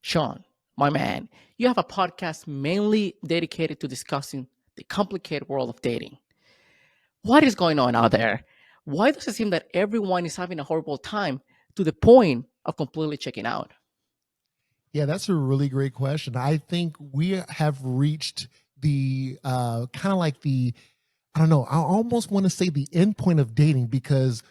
Sean, my man, you have a podcast mainly dedicated to discussing the complicated world of dating. What is going on out there? Why does it seem that everyone is having a horrible time to the point of completely checking out? Yeah, that's a really great question. I think we have reached the kind of like the, I don't know, I almost want to say the end point of dating because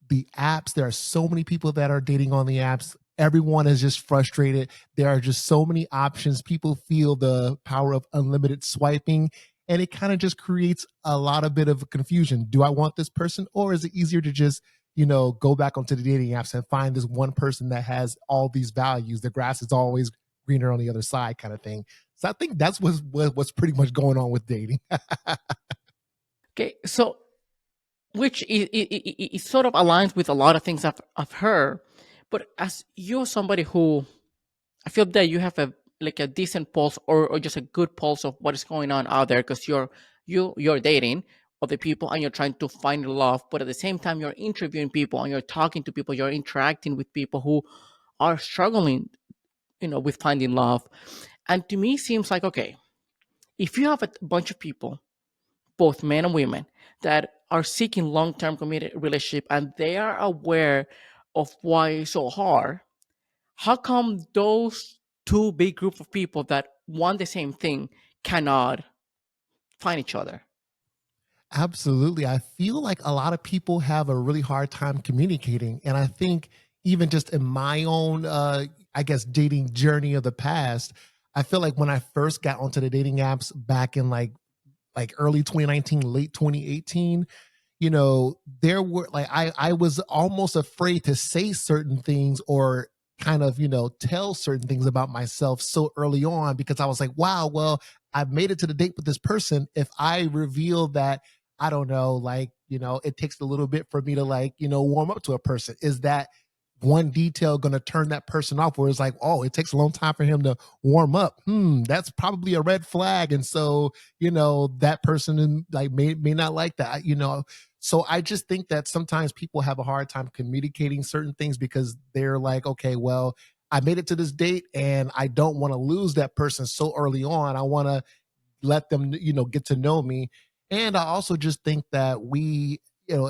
the apps, there are so many people that are dating on the apps. Everyone is just frustrated. There are just so many options. People feel the power of unlimited swiping, and it kind of just creates a lot of bit of confusion. Do I want this person, or is it easier to just go back onto the dating apps and find this one person that has all these values? The grass is always greener on the other side, kind of thing. So I think that's what's pretty much going on with dating. Okay, so which it sort of aligns with a lot of things I've heard, but as you're somebody who I feel that you have a decent pulse or just a good pulse of what is going on out there because you're dating other people and you're trying to find love, but at the same time you're interviewing people and you're talking to people, you're interacting with people who are struggling, with finding love. And to me, it seems like okay, if you have a bunch of people, both men and women, that are seeking long-term committed relationship and they are aware of why it's so hard, how come those two big group of people that want the same thing cannot find each other? Absolutely. I feel like a lot of people have a really hard time communicating. And I think even just in my own, I guess, dating journey of the past, I feel like when I first got onto the dating apps back in like early 2019, late 2018, there were like I was almost afraid to say certain things or kind of, tell certain things about myself so early on because I was like, wow, well, I've made it to the date with this person. If I reveal that, I don't know, like, it takes a little bit for me to like, warm up to a person. Is that one detail going to turn that person off where it's like, oh, it takes a long time for him to warm up? That's probably a red flag. And so, that person like may not like that, So I just think that sometimes people have a hard time communicating certain things because they're like, okay, well, I made it to this date and I don't want to lose that person so early on. I want to let them, get to know me. And I also just think that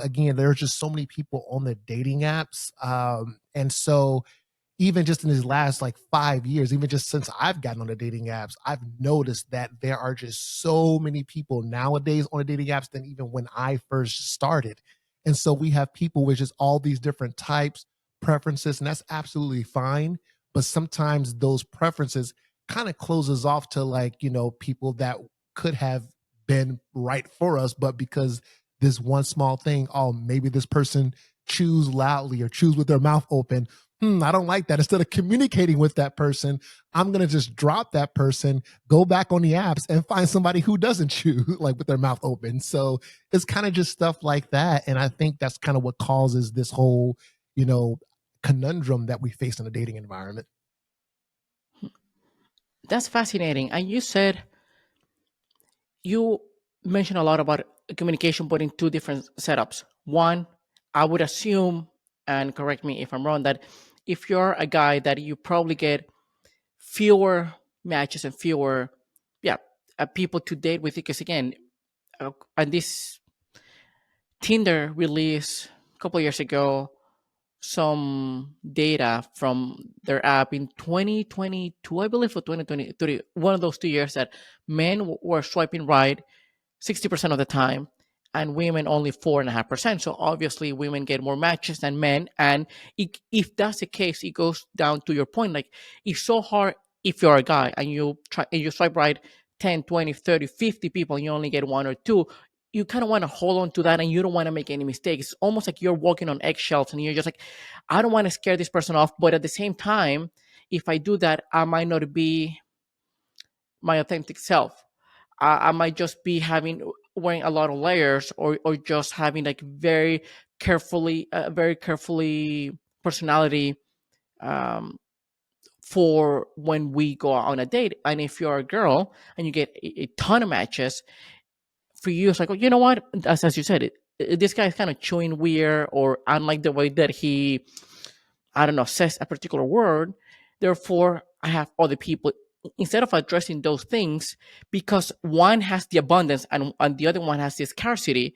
again, there's just so many people on the dating apps. And so even just in these last like 5 years, even just since I've gotten on the dating apps, I've noticed that there are just so many people nowadays on the dating apps than even when I first started. And so we have people with just all these different types, preferences, and that's absolutely fine. But sometimes those preferences kind of closes off to like, people that could have been right for us, but because this one small thing, oh, maybe this person chews loudly or chews with their mouth open. I don't like that. Instead of communicating with that person, I'm going to just drop that person, go back on the apps and find somebody who doesn't chew like with their mouth open. So it's kind of just stuff like that. And I think that's kind of what causes this whole, conundrum that we face in the dating environment. That's fascinating. And you mentioned a lot about communication, but in two different setups. One, I would assume, and correct me if I'm wrong, that if you're a guy that you probably get fewer matches and fewer, yeah, people to date with, because again, and this Tinder released a couple of years ago some data from their app in 2022, I believe, or 2023, one of those 2 years that men were swiping right 60% of the time and women only 4.5%. So obviously women get more matches than men. And if that's the case, it goes down to your point. Like it's so hard if you're a guy and you swipe right 10, 20, 30, 50 people and you only get one or two, you kind of want to hold on to that and you don't want to make any mistakes. It's almost like you're walking on eggshells and you're just like, I don't want to scare this person off. But at the same time, if I do that, I might not be my authentic self. I might just be wearing a lot of layers or just having like very carefully personality um, for when we go on a date. And if you're a girl and you get a ton of matches, for you it's like, oh, you know what? As you said, this guy is kind of chewing weird or unlike the way that he, I don't know, says a particular word. Therefore, I have other people, instead of addressing those things, because one has the abundance and the other one has the scarcity,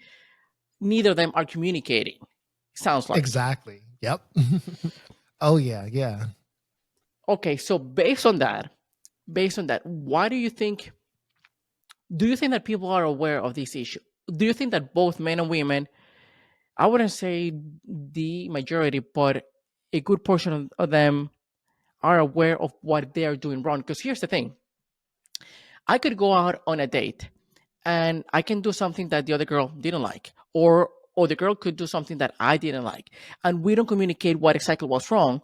neither of them are communicating. Sounds like. Exactly. Yep. Oh yeah, yeah. Okay, so based on that, why do you think that people are aware of this issue? Do you think that both men and women, I wouldn't say the majority, but a good portion of them are aware of what they are doing wrong? Because here's the thing: I could go out on a date and I can do something that the other girl didn't like, or the girl could do something that I didn't like, and we don't communicate what exactly was wrong.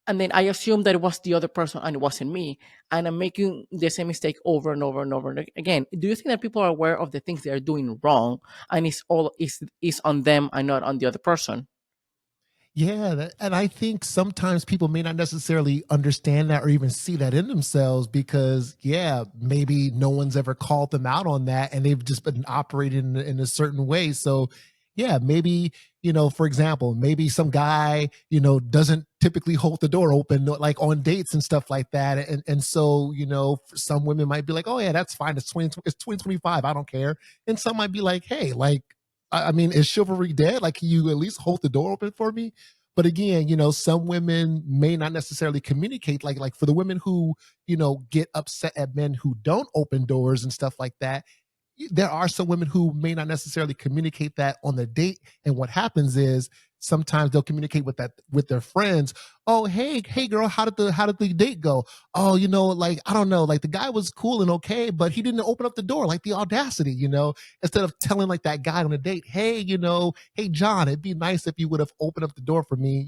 And then I assume that it was the other person and it wasn't me, and I'm making the same mistake over and over and over and again. Do you think that people are aware of the things they are doing wrong, and it's all is on them and not on the other person? Yeah, and I think sometimes people may not necessarily understand that or even see that in themselves because, yeah, maybe no one's ever called them out on that and they've just been operating in a certain way. So, yeah, maybe, for example, maybe some guy, doesn't typically hold the door open like on dates and stuff like that. And so, some women might be like, oh, yeah, that's fine. It's 2025. I don't care. And some might be like, hey, like, I mean, is chivalry dead? Like, can you at least hold the door open for me? But again, some women may not necessarily communicate. Like for the women who, get upset at men who don't open doors and stuff like that, there are some women who may not necessarily communicate that on the date. And what happens is sometimes they'll communicate with that with their friends. Oh, hey girl, how did the date go? Oh, like I don't know, like the guy was cool and okay, but he didn't open up the door. Like the audacity, instead of telling like that guy on a date, hey, hey John, it'd be nice if you would have opened up the door for me.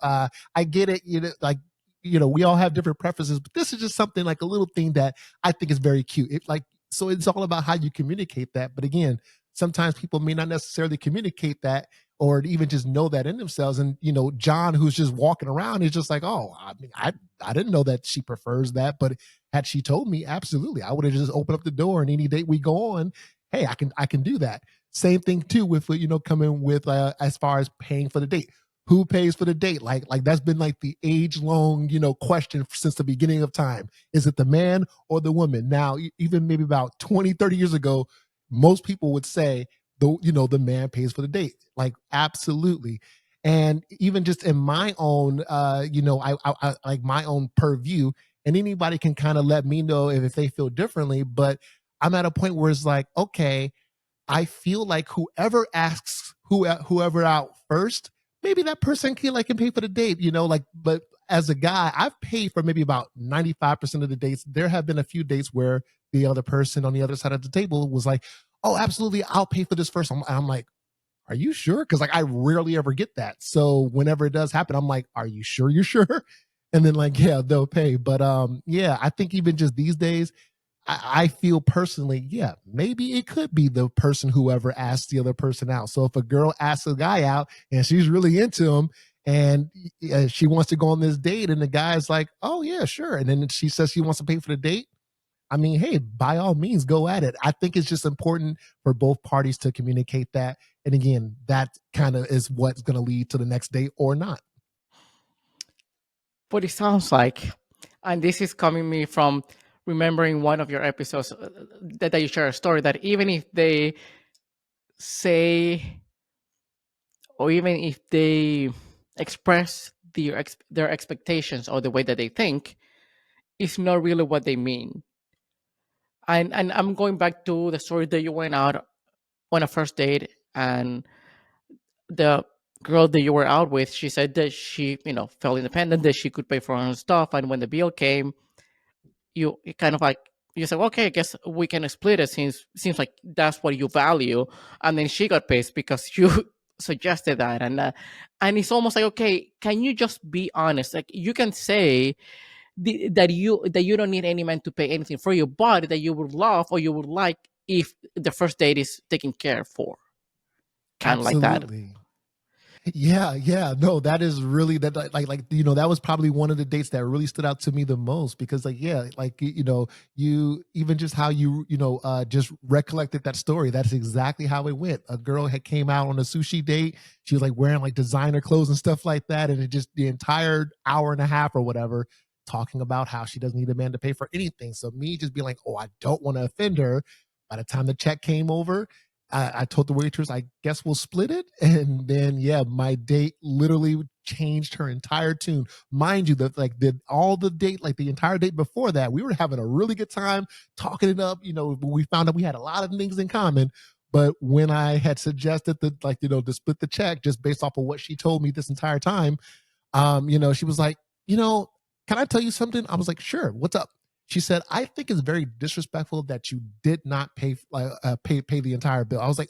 I get it, like we all have different preferences, but this is just something like a little thing that I think is very cute. It like so it's all about how you communicate that. But again, sometimes people may not necessarily communicate that or even just know that in themselves. And John, who's just walking around, is just like, oh, I mean, I didn't know that she prefers that, but had she told me, absolutely, I would have just opened up the door and any date we go on, hey, I can do that. Same thing too with coming with as far as paying for the date. Who pays for the date? Like that's been like the age long question since the beginning of time. Is it the man or the woman? Now even maybe about 20, 30 years ago, most people would say the man pays for the date. Like absolutely. And even just in my own I like my own purview, and anybody can kind of let me know if they feel differently, but I'm at a point where it's like, okay, I feel like whoever asks whoever out first, maybe that person can pay for the date, like, but as a guy, I've paid for maybe about 95% of the dates. There have been a few dates where the other person on the other side of the table was like, oh, absolutely, I'll pay for this first. I'm like, are you sure? Because like I rarely ever get that. So whenever it does happen, I'm like, are you sure you're sure? And then like, yeah, they'll pay. But yeah, I think even just these days, I feel personally, yeah, maybe it could be the person whoever asked the other person out. So if a girl asks a guy out and she's really into him and she wants to go on this date and the guy's like, oh, yeah, sure. And then she says she wants to pay for the date. I mean, hey, by all means, go at it. I think it's just important for both parties to communicate that. And again, that kind of is what's going to lead to the next date or not. But it sounds like, and this is coming me from remembering one of your episodes that you share a story that even if they say, or even if they express their expectations or the way that they think, it's not really what they mean. And I'm going back to the story that you went out on a first date, and the girl that you were out with, she said that she, felt independent, that she could pay for her own stuff, and when the bill came, you kind of like, you said, okay, I guess we can split it since seems like that's what you value. And then she got pissed because you suggested that, and it's almost like, okay, can you just be honest? Like you can say that you don't need any man to pay anything for you, but that you would love or you would like if the first date is taken care for, kind of like that. Absolutely. Yeah, yeah. No, that is really that like that was probably one of the dates that really stood out to me the most because like yeah, like you even just how just recollected that story. That's exactly how it went. A girl had came out on a sushi date. She was like wearing like designer clothes and stuff like that, and it just the entire hour and a half or whatever talking about how she doesn't need a man to pay for anything. So me just being like, oh, I don't want to offend her. By the time the check came over, I told the waitress, I guess we'll split it. And then, yeah, my date literally changed her entire tune. Mind you, that like did all the date, like the entire date before that, we were having a really good time talking it up. We found out we had a lot of things in common. But when I had suggested that, like, to split the check just based off of what she told me this entire time, she was like, can I tell you something? I was like, sure. What's up? She said, I think it's very disrespectful that you did not pay the entire bill. I was like,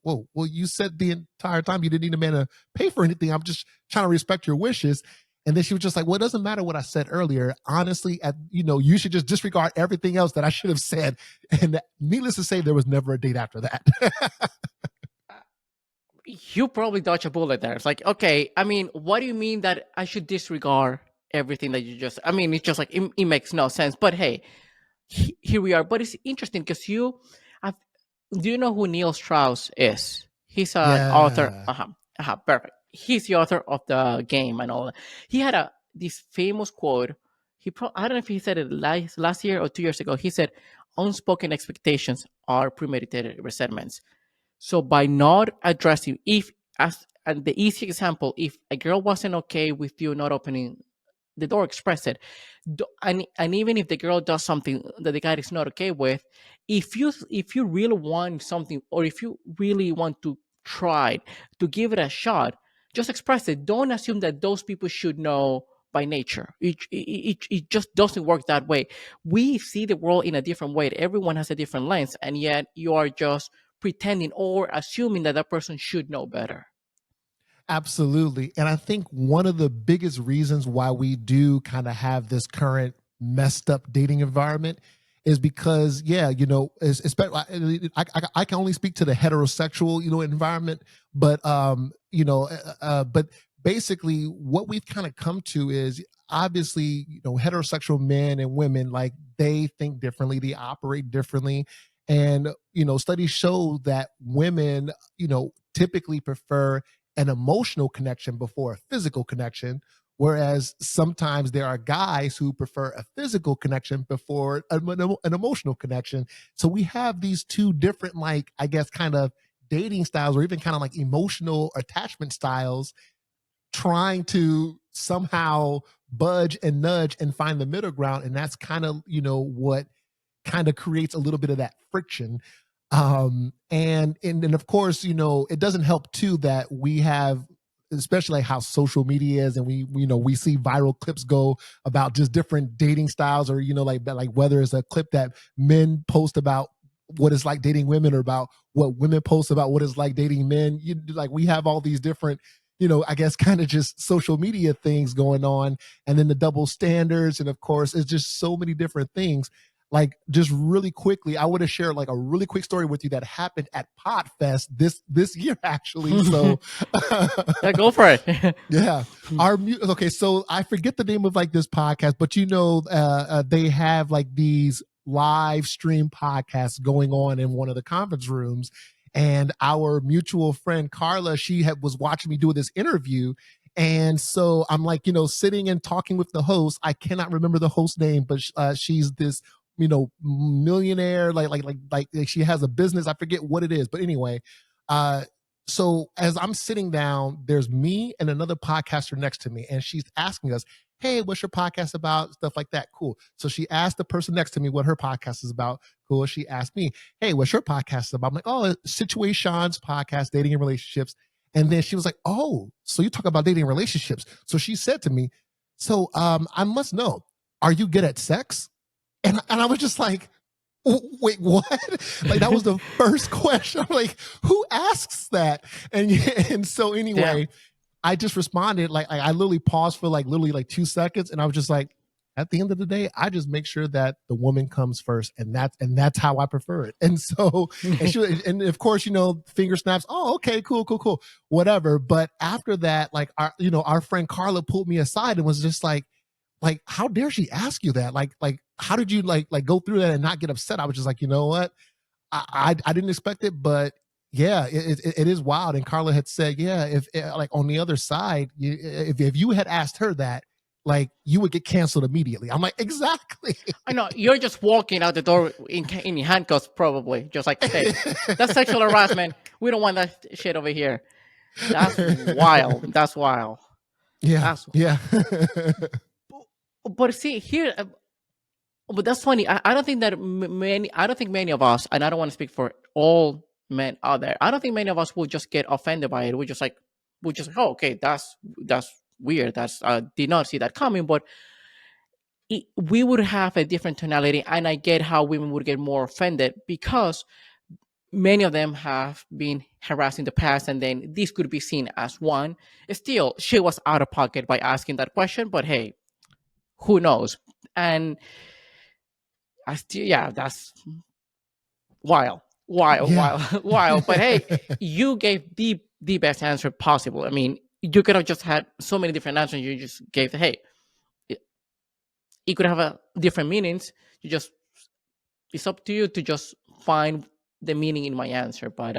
whoa, well, you said the entire time you didn't need a man to pay for anything. I'm just trying to respect your wishes. And then she was just like, well, it doesn't matter what I said earlier. Honestly, you should just disregard everything else that I should have said. And needless to say, there was never a date after that. You probably dodge a bullet there. It's like, okay, I mean, what do you mean that I should disregard everything that you just? I mean, it's just like it makes no sense. But hey, here we are. But it's interesting because I've, do you know who Neil Strauss is? He's an author. Yeah. Perfect. He's the author of the game and all that. He had this famous quote. I don't know if he said it last year or 2 years ago. He said, "Unspoken expectations are premeditated resentments." So by not addressing, if as and the easy example, if a girl wasn't okay with you not opening the door, express it. And even if the girl does something that the guy is not okay with, if you really want something, or if you really want to try to give it a shot, just express it. Don't assume that those people should know by nature. It just doesn't work that way. We see the world in a different way. Everyone has a different lens, and yet you are just pretending or assuming that that person should know better. Absolutely. And I think one of the biggest reasons why we do kind of have this current messed up dating environment is because, yeah, especially I can only speak to the heterosexual, environment, but but basically what we've kind of come to is obviously, heterosexual men and women, like, they think differently, they operate differently. And, studies show that women, typically prefer an emotional connection before a physical connection, whereas sometimes there are guys who prefer a physical connection before an emotional connection. So we have these two different, like, I guess, kind of dating styles, or even kind of like emotional attachment styles, trying to somehow budge and nudge and find the middle ground. And that's kind of, what kind of creates a little bit of that friction. And of course, it doesn't help too that we have, especially like how social media is, and we see viral clips go about just different dating styles, or like whether it's a clip that men post about what it's like dating women, or about what women post about what it's like dating men. Like, we have all these different, I guess, kind of just social media things going on, and then the double standards, and of course it's just so many different things. Like, just really quickly, I want to share like a really quick story with you that happened at Podfest this year, actually. So Yeah, go for it. yeah, okay, so I forget the name of like this podcast, but they have like these live stream podcasts going on in one of the conference rooms, and our mutual friend Carla, was watching me do this interview. And so I'm like, sitting and talking with the host. I cannot remember the host name, but she's this, millionaire, like she has a business. I forget what it is, but anyway, so as I'm sitting down, there's me and another podcaster next to me, and she's asking us, hey, what's your podcast about? Stuff like that. Cool. So she asked the person next to me what her podcast is about. Cool. She asked me, hey, what's your podcast about? I'm like, oh, Situaseans Podcast, dating and relationships. And then she was like, oh, so you talk about dating and relationships. So she said to me, so I must know, are you good at sex? And I was just like, wait, what? Like, that was the first question. I'm like, who asks that? And so anyway, Damn. I just responded, like, I literally paused for literally 2 seconds, and I was just like, at the end of the day, I just make sure that the woman comes first, and that's how I prefer it. And so, and of course, finger snaps. Oh, okay, cool, whatever. But after that, like, our friend Carla pulled me aside and was just like, how dare she ask you that? Like, how did you like go through that and not get upset? I was just like, you know what? I didn't expect it, but yeah, it is wild. And Carla had said, yeah, if like on the other side, if you had asked her that, like you would get canceled immediately. I'm like, exactly. I know you're just walking out the door in handcuffs, probably. Just like, hey, that's sexual harassment. We don't want that shit over here. That's wild. That's wild. Yeah, That's yeah. but see here. But that's funny. I don't think that many. I don't think many of us, and I don't want to speak for all men out there. I don't think many of us will just get offended by it. We just oh okay, that's weird. That's did not see that coming. But we would have a different tonality, and I get how women would get more offended because many of them have been harassed in the past, and then this could be seen as one. Still, she was out of pocket by asking that question, but hey, who knows? And I still, yeah, that's wild, wild, Yeah. wild, wild. But hey, you gave the best answer possible. I mean, you could have just had so many different answers. You just gave, hey, it, it could have a different meanings. You just it's up to you to just find the meaning in my answer. But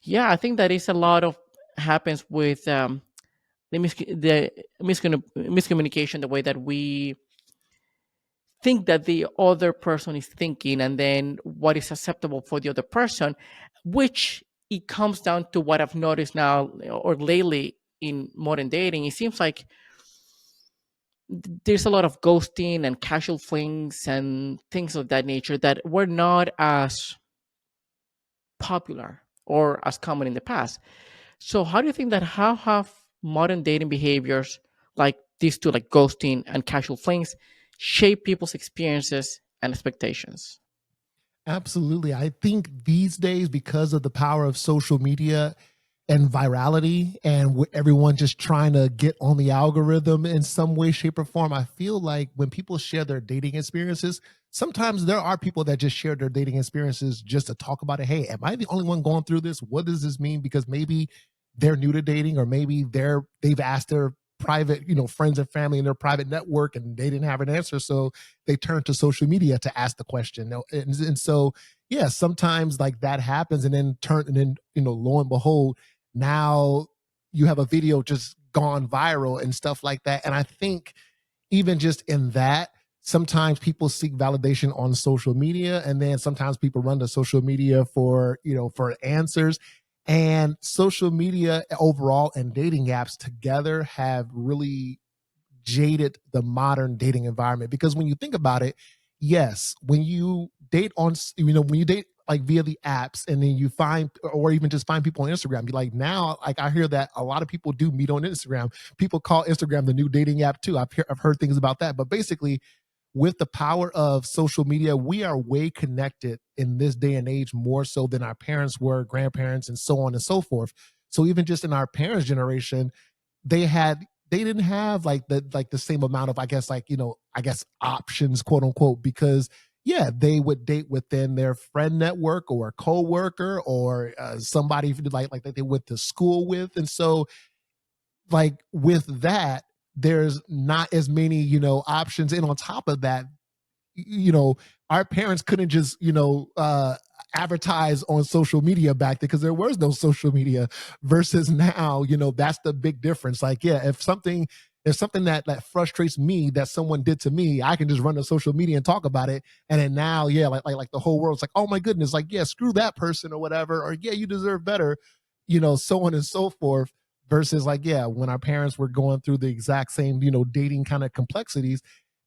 yeah, I think that is a lot of happens with the miscommunication, the way that we think that the other person is thinking, and then what is acceptable for the other person, which it comes down to what I've noticed now or lately in modern dating. It seems like there's a lot of ghosting and casual flings and things of that nature that were not as popular or as common in the past. So how do you think that how have modern dating behaviors like these two, like ghosting and casual flings, shape people's experiences and expectations? Absolutely. I think these days, because of the power of social media and virality and everyone just trying to get on the algorithm in some way, shape, or form, I feel like when people share their dating experiences, sometimes there are people that just share their dating experiences just to talk about it. Hey, am I the only one going through this? What does this mean? Because maybe they're new to dating, or maybe they've asked their private, friends and family in their private network, and they didn't have an answer, so they turned to social media to ask the question. And so yeah, sometimes like that happens, and then lo and behold, now you have a video just gone viral and stuff like that. And I think even just in that, sometimes people seek validation on social media, and then sometimes people run to social media for answers. And social media overall and dating apps together have really jaded the modern dating environment, because when you think about it, yes, when you date when you date like via the apps, and then you find, or even just find people on Instagram, be like, now, like, I hear that a lot of people do meet on Instagram. People call Instagram the new dating app too. I've heard things about that. But basically, with the power of social media, we are way connected in this day and age, more so than our parents were, grandparents, and so on and so forth. So even just in our parents' generation, they had they didn't have like the same amount of, I guess options, quote unquote, because yeah, they would date within their friend network or a coworker, or somebody like that they went to school with. And so like with that, there's not as many options. And on top of that, you know our parents couldn't just advertise on social media back then, because there was no social media, versus now. That's the big difference. Like, yeah, if something that frustrates me that someone did to me, I can just run to social media and talk about it. And then now, yeah, like the whole world's like, oh my goodness, like, yeah, screw that person or whatever, or yeah, you deserve better, so on and so forth. Versus like, yeah, when our parents were going through the exact same dating kind of complexities,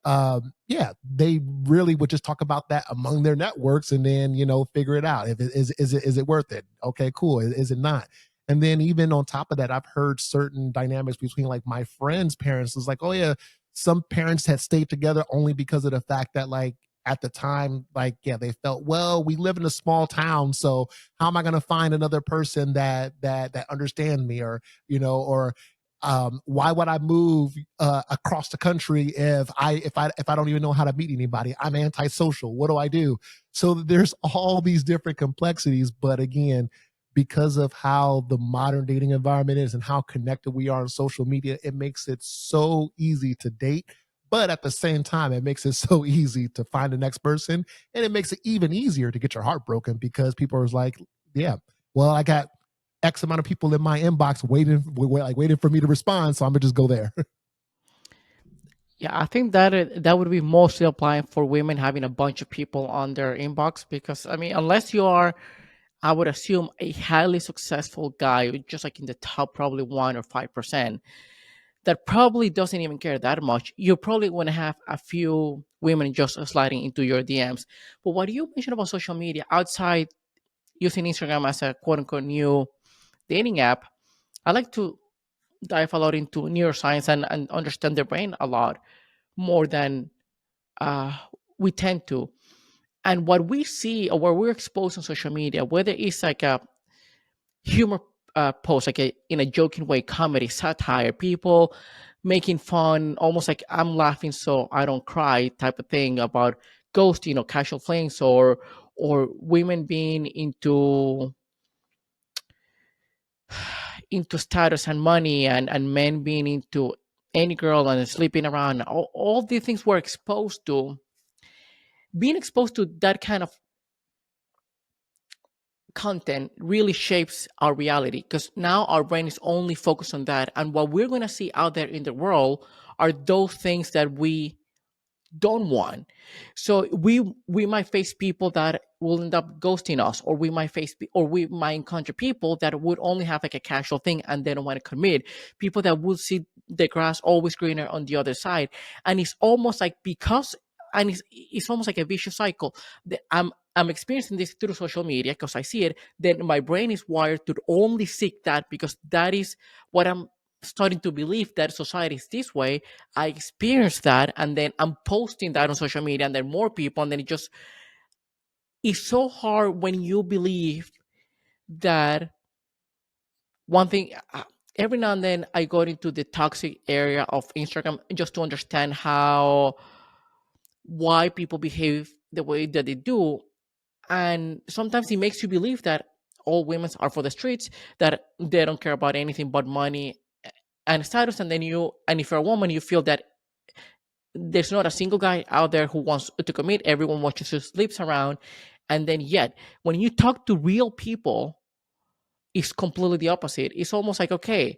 yeah, they really would just talk about that among their networks, and then figure it out. If it is it worth it? Okay, cool. Is it not? And then even on top of that, I've heard certain dynamics between like my friends' parents. It's like, oh yeah, some parents had stayed together only because of the fact that, like, at the time, like, yeah, they felt, well, we live in a small town, so how am I going to find another person that understands me, or why would I move across the country if I don't even know how to meet anybody? I'm antisocial. What do I do? So there's all these different complexities, but again, because of how the modern dating environment is and how connected we are on social media, it makes it so easy to date. But at the same time, it makes it so easy to find the next person, and it makes it even easier to get your heart broken, because people are like, yeah, well, I got X amount of people in my inbox waiting for me to respond, so I'm gonna just go there. Yeah, I think that that would be mostly applying for women having a bunch of people on their inbox because I mean, unless you are, I would assume a highly successful guy, just like in the top probably 1 or 5%, that probably doesn't even care that much. You probably want to have a few women just sliding into your DMs. But what you mentioned about social media outside using Instagram as a quote unquote new dating app, I like to dive a lot into neuroscience and understand the brain a lot more than uh, we tend to. And what we see or what we're exposed on social media, whether it's like a humor post, like in a joking way, comedy, satire, people making fun, almost like I'm laughing so I don't cry type of thing about ghosting or casual flings, or women being into status and money, and men being into any girl and sleeping around. All these things we're exposed to. Being exposed to that kind of content really shapes our reality because now our brain is only focused on that. And what we're going to see out there in the world are those things that we don't want. So we might face people that will end up ghosting us, or we might or we might encounter people that would only have like a casual thing and they don't want to commit. People that would see the grass always greener on the other side, and it's almost like because and it's almost like a vicious cycle. I'm experiencing this through social media because I see it. Then my brain is wired to only seek that because that is what I'm starting to believe that society is this way. I experienced that, and then I'm posting that on social media, and then more people, and then it's so hard when you believe that one thing. Every now and then, I go into the toxic area of Instagram just to understand why people behave the way that they do, and sometimes it makes you believe that all women are for the streets, that they don't care about anything but money and status, and if you're a woman, you feel that there's not a single guy out there who wants to commit. Everyone wants to sleeps around. And then yet when you talk to real people, it's completely the opposite. It's almost like, okay,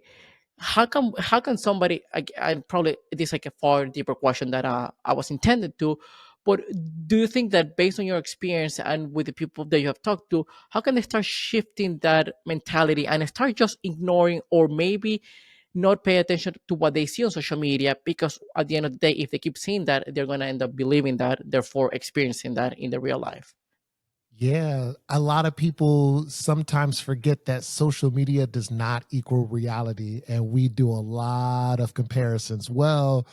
how can somebody, and probably this is like a far deeper question that I was intended to, but do you think that based on your experience and with the people that you have talked to, how can they start shifting that mentality and start just ignoring, or maybe not pay attention to what they see on social media, because at the end of the day, if they keep seeing that, they're going to end up believing that, therefore experiencing that in the real life. Yeah, a lot of people sometimes forget that social media does not equal reality, and we do a lot of comparisons. Well,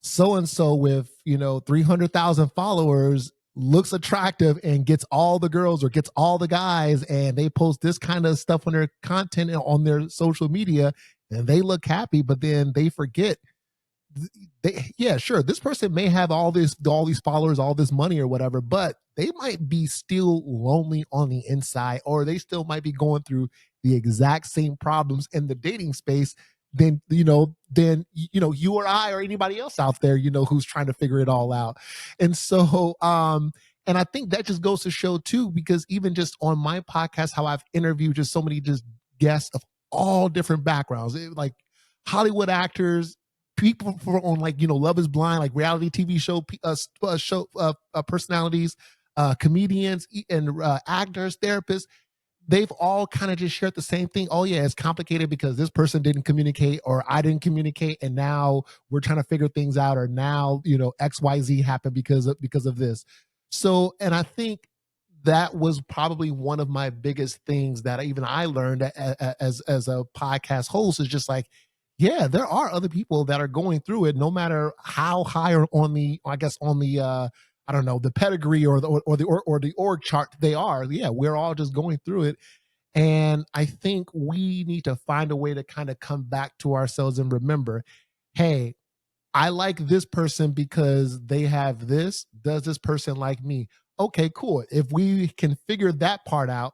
so and so with 300,000 followers looks attractive and gets all the girls or gets all the guys, and they post this kind of stuff on their content and on their social media, and they look happy, but then they forget yeah, sure, this person may have all these followers, all this money or whatever, but they might be still lonely on the inside, or they still might be going through the exact same problems in the dating space than you or I or anybody else out there, who's trying to figure it all out. And so and I think that just goes to show too, because even just on my podcast, how I've interviewed just so many just guests of all different backgrounds, like Hollywood actors, people on like Love Is Blind, like reality TV show personalities, comedians, and actors, therapists. They've all kind of just shared the same thing. Oh yeah, it's complicated because this person didn't communicate, or I didn't communicate, and now we're trying to figure things out, or now XYZ happened because of this. So, and I think that was probably one of my biggest things that even I learned as a podcast host, is just like, yeah, there are other people that are going through it, no matter how high or on the, I guess, on the I don't know, the pedigree or the org chart they are. Yeah, we're all just going through it. And I think we need to find a way to kind of come back to ourselves and remember, hey, I like this person because they have this. Does this person like me? Okay, cool. If we can figure that part out,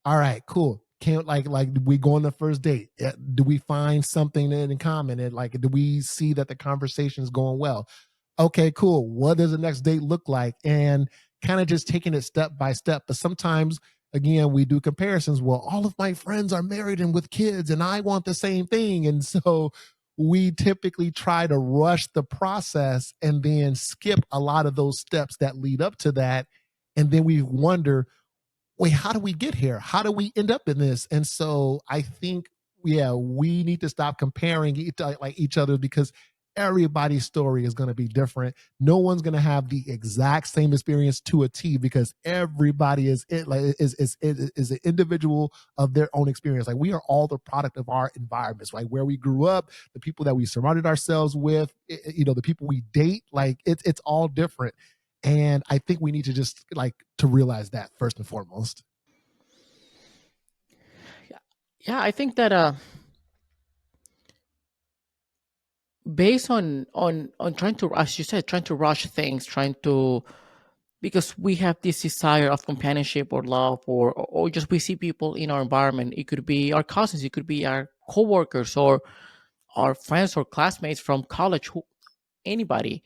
all right, cool. Can't like we go on the first date. Do we find something in common? And like, do we see that the conversation is going well? Okay, cool. What does the next date look like? And kind of just taking it step by step. But sometimes, again, we do comparisons. Well, all of my friends are married and with kids, and I want the same thing. And so we typically try to rush the process and then skip a lot of those steps that lead up to that. And then we wonder, wait, how do we get here? How do we end up in this? And so I think, yeah, we need to stop comparing each other, because everybody's story is going to be different. No one's going to have the exact same experience to a T, because everybody is an individual of their own experience. Like, we are all the product of our environments, like where we grew up, the people that we surrounded ourselves with, the people we date. Like, it's all different. And I think we need to just to realize that first and foremost. Yeah, I think that based on trying to, as you said, trying to rush things, trying to, because we have this desire of companionship or love, or just we see people in our environment. It could be our cousins, it could be our coworkers, or our friends or classmates from college, who anybody,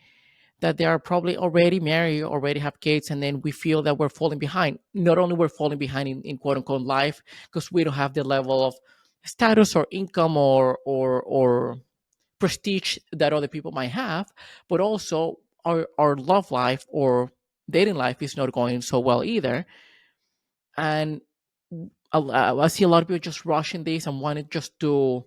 that they are probably already married, already have kids, and then we feel that we're falling behind. Not only we're falling behind in quote unquote life, because we don't have the level of status or income or prestige that other people might have, but also our love life or dating life is not going so well either. And I see a lot of people just rushing this and wanting just to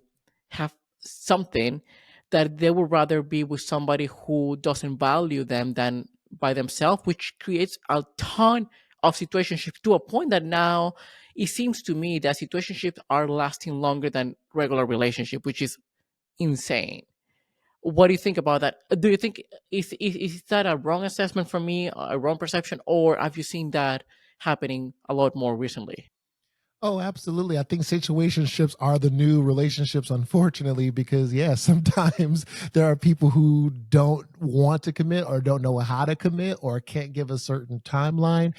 have something, that they would rather be with somebody who doesn't value them than by themselves, which creates a ton of situationships, to a point that now it seems to me that situationships are lasting longer than regular relationship, which is insane. What do you think about that? Do you think is that a wrong assessment from me, a wrong perception, or have you seen that happening a lot more recently? Oh, absolutely. I think situationships are the new relationships, unfortunately, because, yeah, sometimes there are people who don't want to commit, or don't know how to commit, or can't give a certain timeline.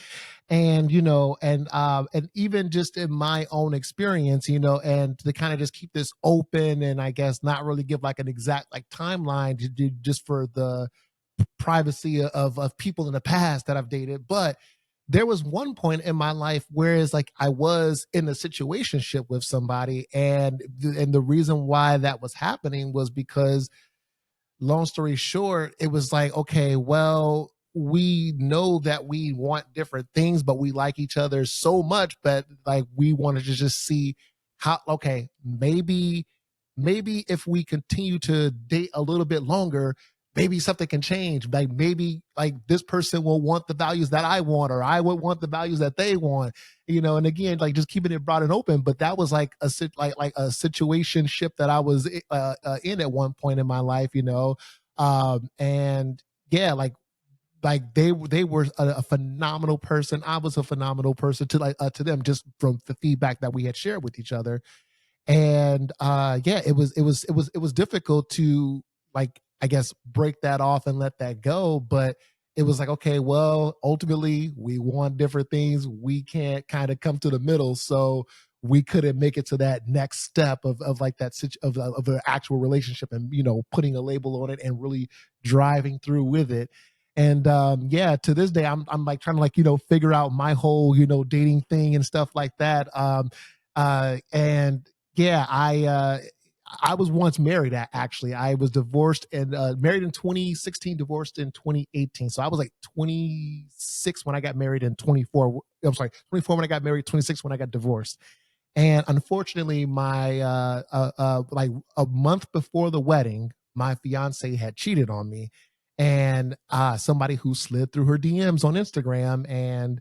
And, and even just in my own experience, and to kind of just keep this open, and I guess not really give like an exact timeline just for the privacy of people in the past that I've dated. But there was one point in my life where it's like I was in a situationship with somebody, and the reason why that was happening was because, long story short, it was like, okay, well, we know that we want different things, but we like each other so much, but like we wanted to just see how, okay, maybe if we continue to date a little bit longer, maybe something can change. Like, maybe like this person will want the values that I want, or I would want the values that they want, and again, like, just keeping it broad and open. But that was like like a situation ship that I was in at one point in my life, and yeah, like they were a phenomenal person. I was a phenomenal person to them, just from the feedback that we had shared with each other. And yeah, it was difficult to, like, I guess, break that off and let that go. But it was like, okay, well, ultimately we want different things, we can't kind of come to the middle, so we couldn't make it to that next step of like that of an actual relationship, and putting a label on it and really driving through with it. And yeah, to this day, I'm like trying to, figure out my whole dating thing and stuff like that. And yeah, I was once married. Actually, I was divorced and married in 2016, divorced in 2018. So I was like 26 when I got married, and 24. I'm sorry, 24 when I got married, 26 when I got divorced. And unfortunately, my like a month before the wedding, my fiance had cheated on me, and somebody who slid through her DMs on Instagram, and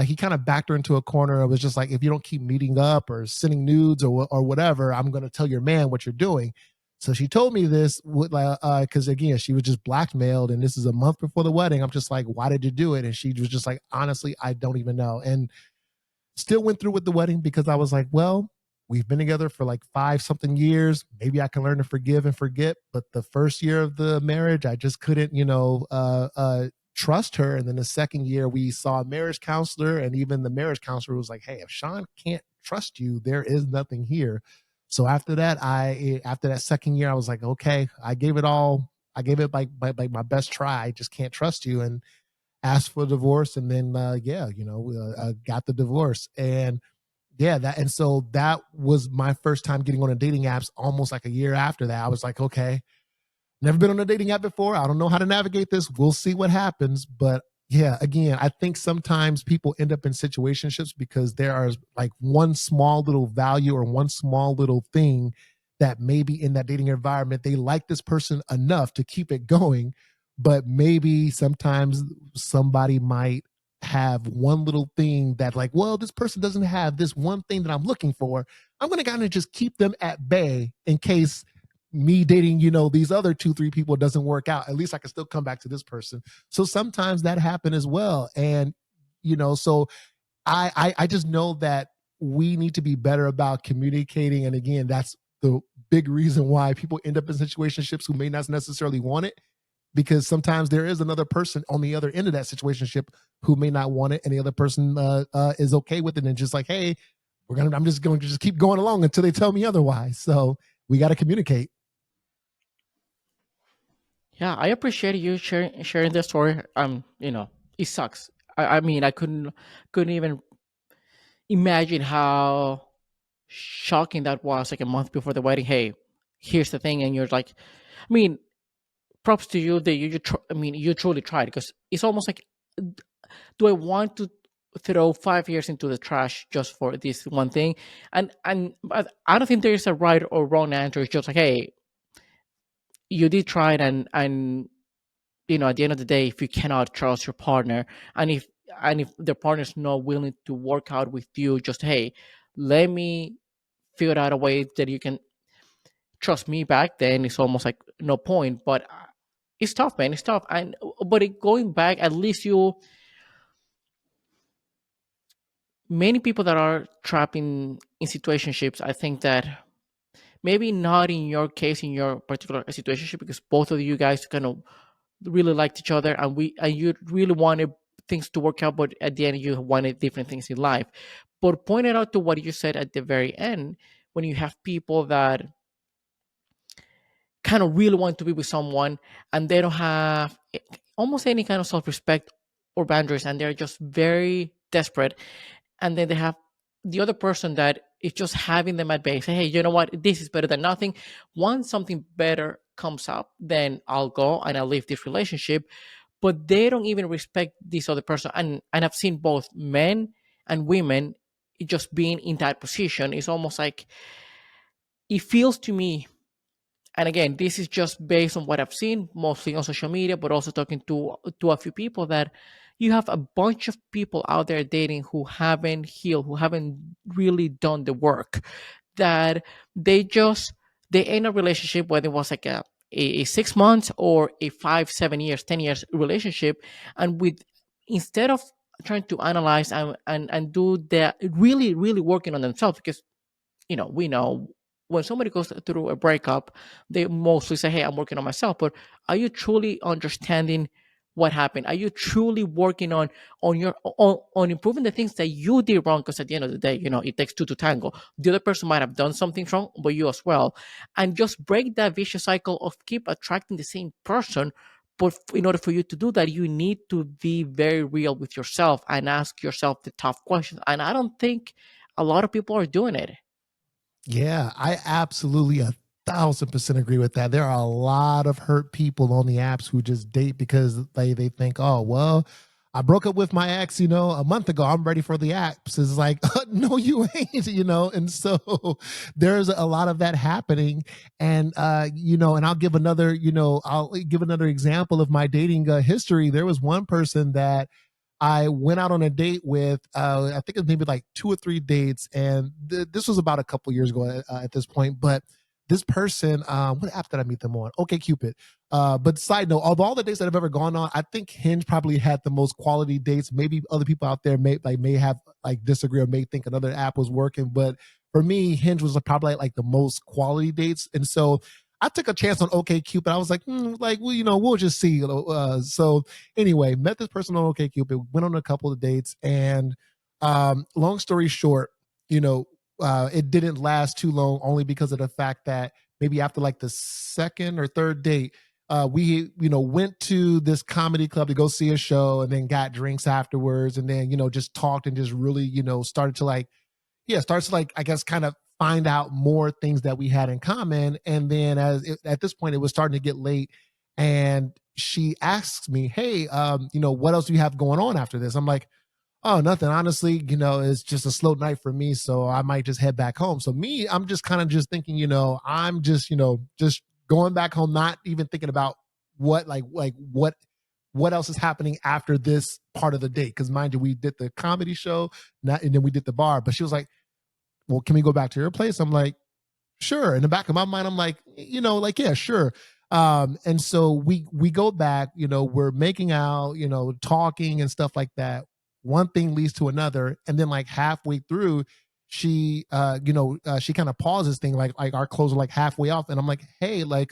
he kind of backed her into a corner. It was just like, if you don't keep meeting up or sending nudes or whatever, I'm going to tell your man what you're doing. So she told me this because, again, she was just blackmailed, and this is a month before the wedding. I'm just like, why did you do it? And she was just like, honestly, I don't even know. And still went through with the wedding, because I was like, well, we've been together for like 5 something years. Maybe I can learn to forgive and forget. But the first year of the marriage, I just couldn't, trust her. And then the second year, we saw a marriage counselor, and even the marriage counselor was like, hey, if Sean can't trust you, there is nothing here. So after that, after that second year, I was like, okay, I gave it all. I gave it like my best try. I just can't trust you. And asked for a divorce. And then yeah, got the divorce. And yeah, that and so that was my first time getting on a dating apps almost like a year after that. I was like, okay, never been on a dating app before. I don't know how to navigate this. We'll see what happens. But yeah, again, I think sometimes people end up in situationships because there are like one small little value or one small little thing that maybe in that dating environment, they like this person enough to keep it going. But maybe sometimes somebody might have one little thing that, like, well, this person doesn't have this one thing that I'm looking for. I'm going to kind of just keep them at bay in case me dating, these other two, three people doesn't work out. At least I can still come back to this person. So sometimes that happen as well. And, so I just know that we need to be better about communicating. And again, that's the big reason why people end up in situationships who may not necessarily want it, because sometimes there is another person on the other end of that situationship who may not want it, and the other person is okay with it and just like, hey, I'm just going to just keep going along until they tell me otherwise. So we got to communicate. Yeah, I appreciate you sharing this story. It sucks. I mean, I couldn't even imagine how shocking that was. Like a month before the wedding, hey, here's the thing, and you're like, I mean, props to you that I mean, you truly tried, because it's almost like, do I want to throw 5 years into the trash just for this one thing? And but I don't think there is a right or wrong answer. It's just like, hey, you did try it, and at the end of the day, if you cannot trust your partner, and if the partner's not willing to work out with you, just, hey, let me figure out a way that you can trust me back, then it's almost like no point. But it's tough, man. It's tough. And but going back, at least you many people that are trapped in situationships, I think that maybe not in your case, in your particular situationship, because both of you guys kind of really liked each other, and you really wanted things to work out, but at the end you wanted different things in life. But pointed out to what you said at the very end, when you have people that kind of really want to be with someone, and they don't have almost any kind of self-respect or boundaries, and they're just very desperate, and then they have the other person that is just having them at bay, say, hey, you know what, this is better than nothing. Once something better comes up, then I'll go and I'll leave this relationship. But they don't even respect this other person. And I've seen both men and women just being in that position. It's almost like, it feels to me, and again, this is just based on what I've seen, mostly on social media, but also talking to a few people, that you have a bunch of people out there dating who haven't healed, who haven't really done the work, that they just they end a relationship, whether it was like a 6 months or a 5 7 years 10 years relationship, and with instead of trying to analyze and do the really really working on themselves, because we know when somebody goes through a breakup, they mostly say, hey, I'm working on myself. But are you truly understanding what happened? Are you truly working on improving the things that you did wrong? Because at the end of the day, it takes two to tango. The other person might have done something wrong, but you as well. And just break that vicious cycle of keep attracting the same person. But in order for you to do that, you need to be very real with yourself and ask yourself the tough questions. And I don't think a lot of people are doing it. Yeah, I absolutely 1,000% agree with that. There are a lot of hurt people on the apps who just date because they think, oh well, I broke up with my ex, a month ago. I'm ready for the apps. It's like, no, you ain't. And so there's a lot of that happening. And and I'll give another example of my dating history. There was one person that I went out on a date with, I think it was maybe like 2 or 3 dates. And this was about a couple years ago at this point. But this person, what app did I meet them on? Okay, Cupid. But side note, of all the dates that I've ever gone on, I think Hinge probably had the most quality dates. Maybe other people out there may have like disagree or may think another app was working. But for me, Hinge was probably like the most quality dates. And so I took a chance on OK Cupid. I was like, like, well, we'll just see. So anyway, met this person on OK Cupid, went on a couple of dates, and long story short, it didn't last too long, only because of the fact that maybe after like the second or third date, we went to this comedy club to go see a show, and then got drinks afterwards, and then just talked and just really started to like yeah, starts to like, I guess, kind of find out more things that we had in common. And then at this point, it was starting to get late, and she asks me, "Hey, what else do you have going on after this?" I'm like, "Oh, nothing. Honestly, it's just a slow night for me, so I might just head back home." So me, I'm just kind of just thinking, I'm just, just going back home, not even thinking about what else is happening after this part of the date. Because mind you, we did the comedy show, and then we did the bar. But she was like, "Well, can we go back to your place?" I'm like, "Sure." In the back of my mind, I'm like, like, yeah, sure. And so we go back, we're making out, talking and stuff like that. One thing leads to another, and then like halfway through, she kind of pauses thing, like our clothes are like halfway off, and I'm like, "Hey, like,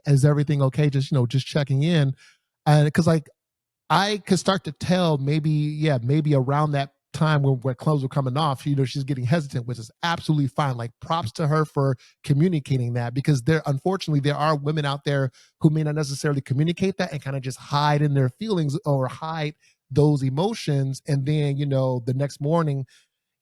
is everything okay? Just just checking in." And because like I could start to tell maybe, yeah, maybe around that time where clothes were coming off, she's getting hesitant, which is absolutely fine. Like props to her for communicating that, because unfortunately, there are women out there who may not necessarily communicate that and kind of just hide in their feelings or hide those emotions. And then, the next morning,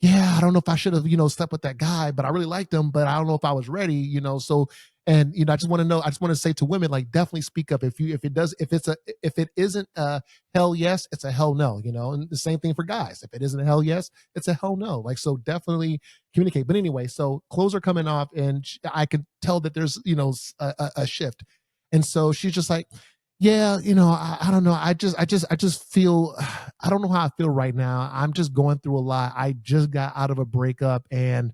yeah, I don't know if I should have, slept with that guy, but I really liked him, but I don't know if I was ready, so, and, I just want to say to women, like, definitely speak up. If it isn't a hell yes, it's a hell no, and the same thing for guys. If it isn't a hell yes, it's a hell no. Like, so definitely communicate. But anyway, so clothes are coming off, and I could tell that there's, a shift. And so she's just like, "Yeah, I don't know. I just feel, I don't know how I feel right now. I'm just going through a lot. I just got out of a breakup, and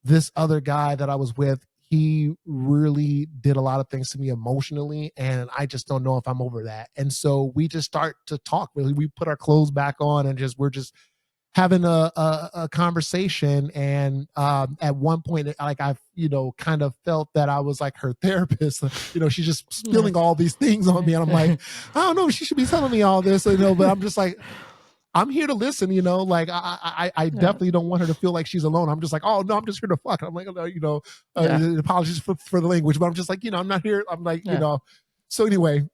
this other guy that I was with, he really did a lot of things to me emotionally, and I just don't know if I'm over that." And so we just start to talk. Really, we put our clothes back on, and we're just having a conversation. And at one point, like, I've kind of felt that I was like her therapist. She's just spilling Nice. all these things on me, and I'm like, I don't know if she should be telling me all this, but I'm just like, I'm here to listen, like I Yeah. definitely don't want her to feel like she's alone. I'm just like, "Oh no, I'm just here to fuck." I'm like, Yeah. apologies for the language, but I'm just like, I'm not here. I'm like, Yeah. so anyway,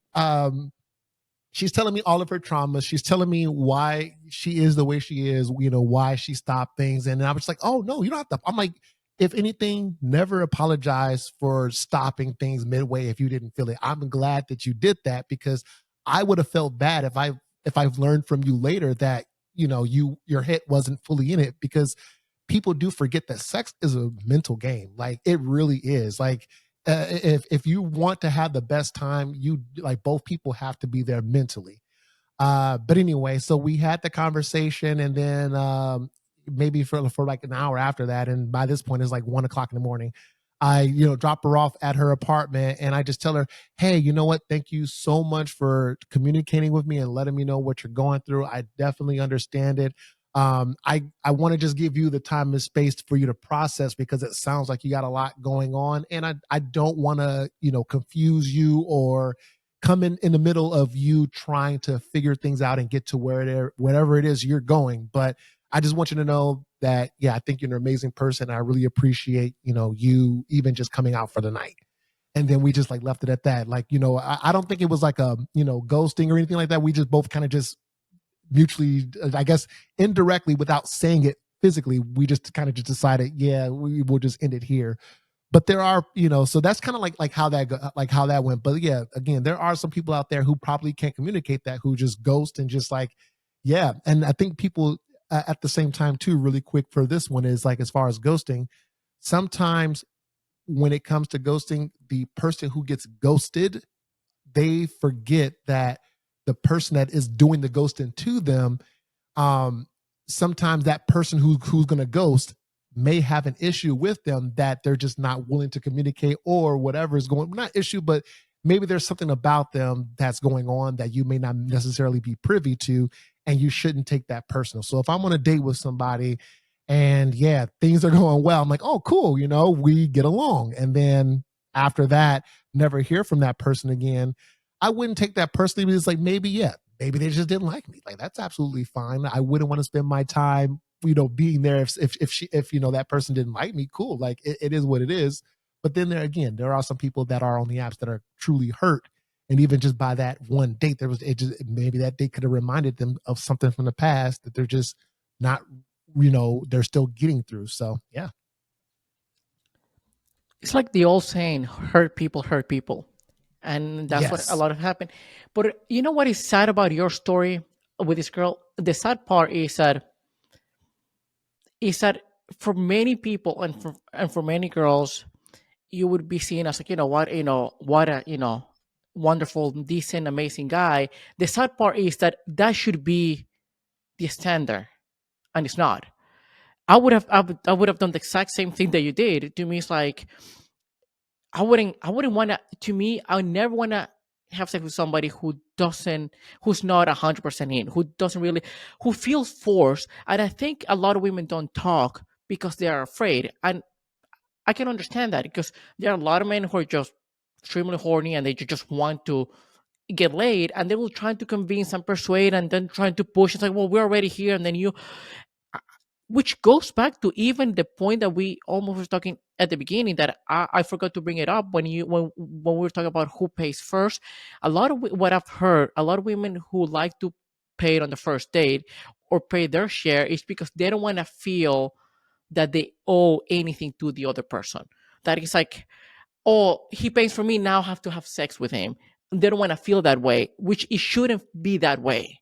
she's telling me all of her traumas. She's telling me why she is the way she is, why she stopped things. And I was like, "Oh no, you don't have to." I'm like, if anything, never apologize for stopping things midway if you didn't feel it. I'm glad that you did that, because I would have felt bad if I've learned from you later that, your head wasn't fully in it, because people do forget that sex is a mental game. Like, it really is. Like, if you want to have the best time, you like, both people have to be there mentally. But anyway, so we had the conversation, and then maybe for like an hour after that, and by this point it's like 1 o'clock in the morning. I drop her off at her apartment, and I just tell her, "Hey, you know what? Thank you so much for communicating with me and letting me know what you're going through. I definitely understand it. I want to just give you the time and space for you to process, because it sounds like you got a lot going on, and I don't want to confuse you or come in the middle of you trying to figure things out and get to wherever it is you're going. But I just want you to know that, yeah, I think you're an amazing person. I really appreciate, you even just coming out for the night." And then we just like left it at that. Like, I don't think it was like a, ghosting or anything like that. We just both kind of just mutually, I guess, indirectly, without saying it physically, we just kind of just decided, yeah, we will just end it here. But there are, so that's kind of like how how that went. But yeah, again, there are some people out there who probably can't communicate that, who just ghost and just like, yeah. And I think people, at the same time too, really quick for this one, is like, as far as ghosting, sometimes when it comes to ghosting, the person who gets ghosted, they forget that the person that is doing the ghosting to them, um, sometimes that person who's going to ghost may have an issue with them that they're just not willing to communicate, or whatever is going, not issue, but maybe there's something about them that's going on that you may not necessarily be privy to, and you shouldn't take that personal. So if I'm on a date with somebody, and yeah, things are going well, I'm like, "Oh cool, we get along." And then after that, never hear from that person again. I wouldn't take that personally, because like, maybe, yeah, maybe they just didn't like me. Like, that's absolutely fine. I wouldn't want to spend my time, being there if that person didn't like me. Cool. Like, it is what it is. But then there are some people that are on the apps that are truly hurt. And even just by that one date, maybe that date could have reminded them of something from the past that they're just not they're still getting through. So yeah. It's like the old saying, hurt people hurt people. And that's what a Yes. lot of happened. But you know what is sad about your story with this girl? The sad part is that for many people and for many girls, you would be seen as like, what a, wonderful, decent, amazing guy. The sad part is that that should be the standard, and it's not. I would have done the exact same thing that you did. To me, it's like I wouldn't want to. To me, I would never want to have sex with somebody who's not 100% in, who doesn't really, who feels forced. And I think a lot of women don't talk because they are afraid. And I can understand that because there are a lot of men who are just extremely horny and they just want to get laid, and they will try to convince and persuade and then trying to push. It's like, well, we're already here, and then you, which goes back to even the point that we almost were talking at the beginning, that I forgot to bring it up when we were talking about who pays first. A lot of what I've heard, a lot of women who like to pay it on the first date or pay their share is because they don't want to feel that they owe anything to the other person. That is like, oh, he pays for me, now I have to have sex with him. They don't want to feel that way, which it shouldn't be that way.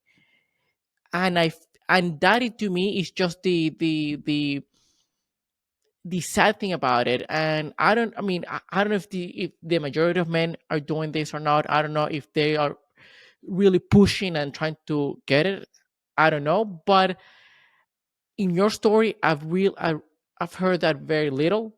And to me is just the sad thing about it. And I don't know if the majority of men are doing this or not. I don't know if they are really pushing and trying to get it. I don't know. But in your story, I've heard that very little.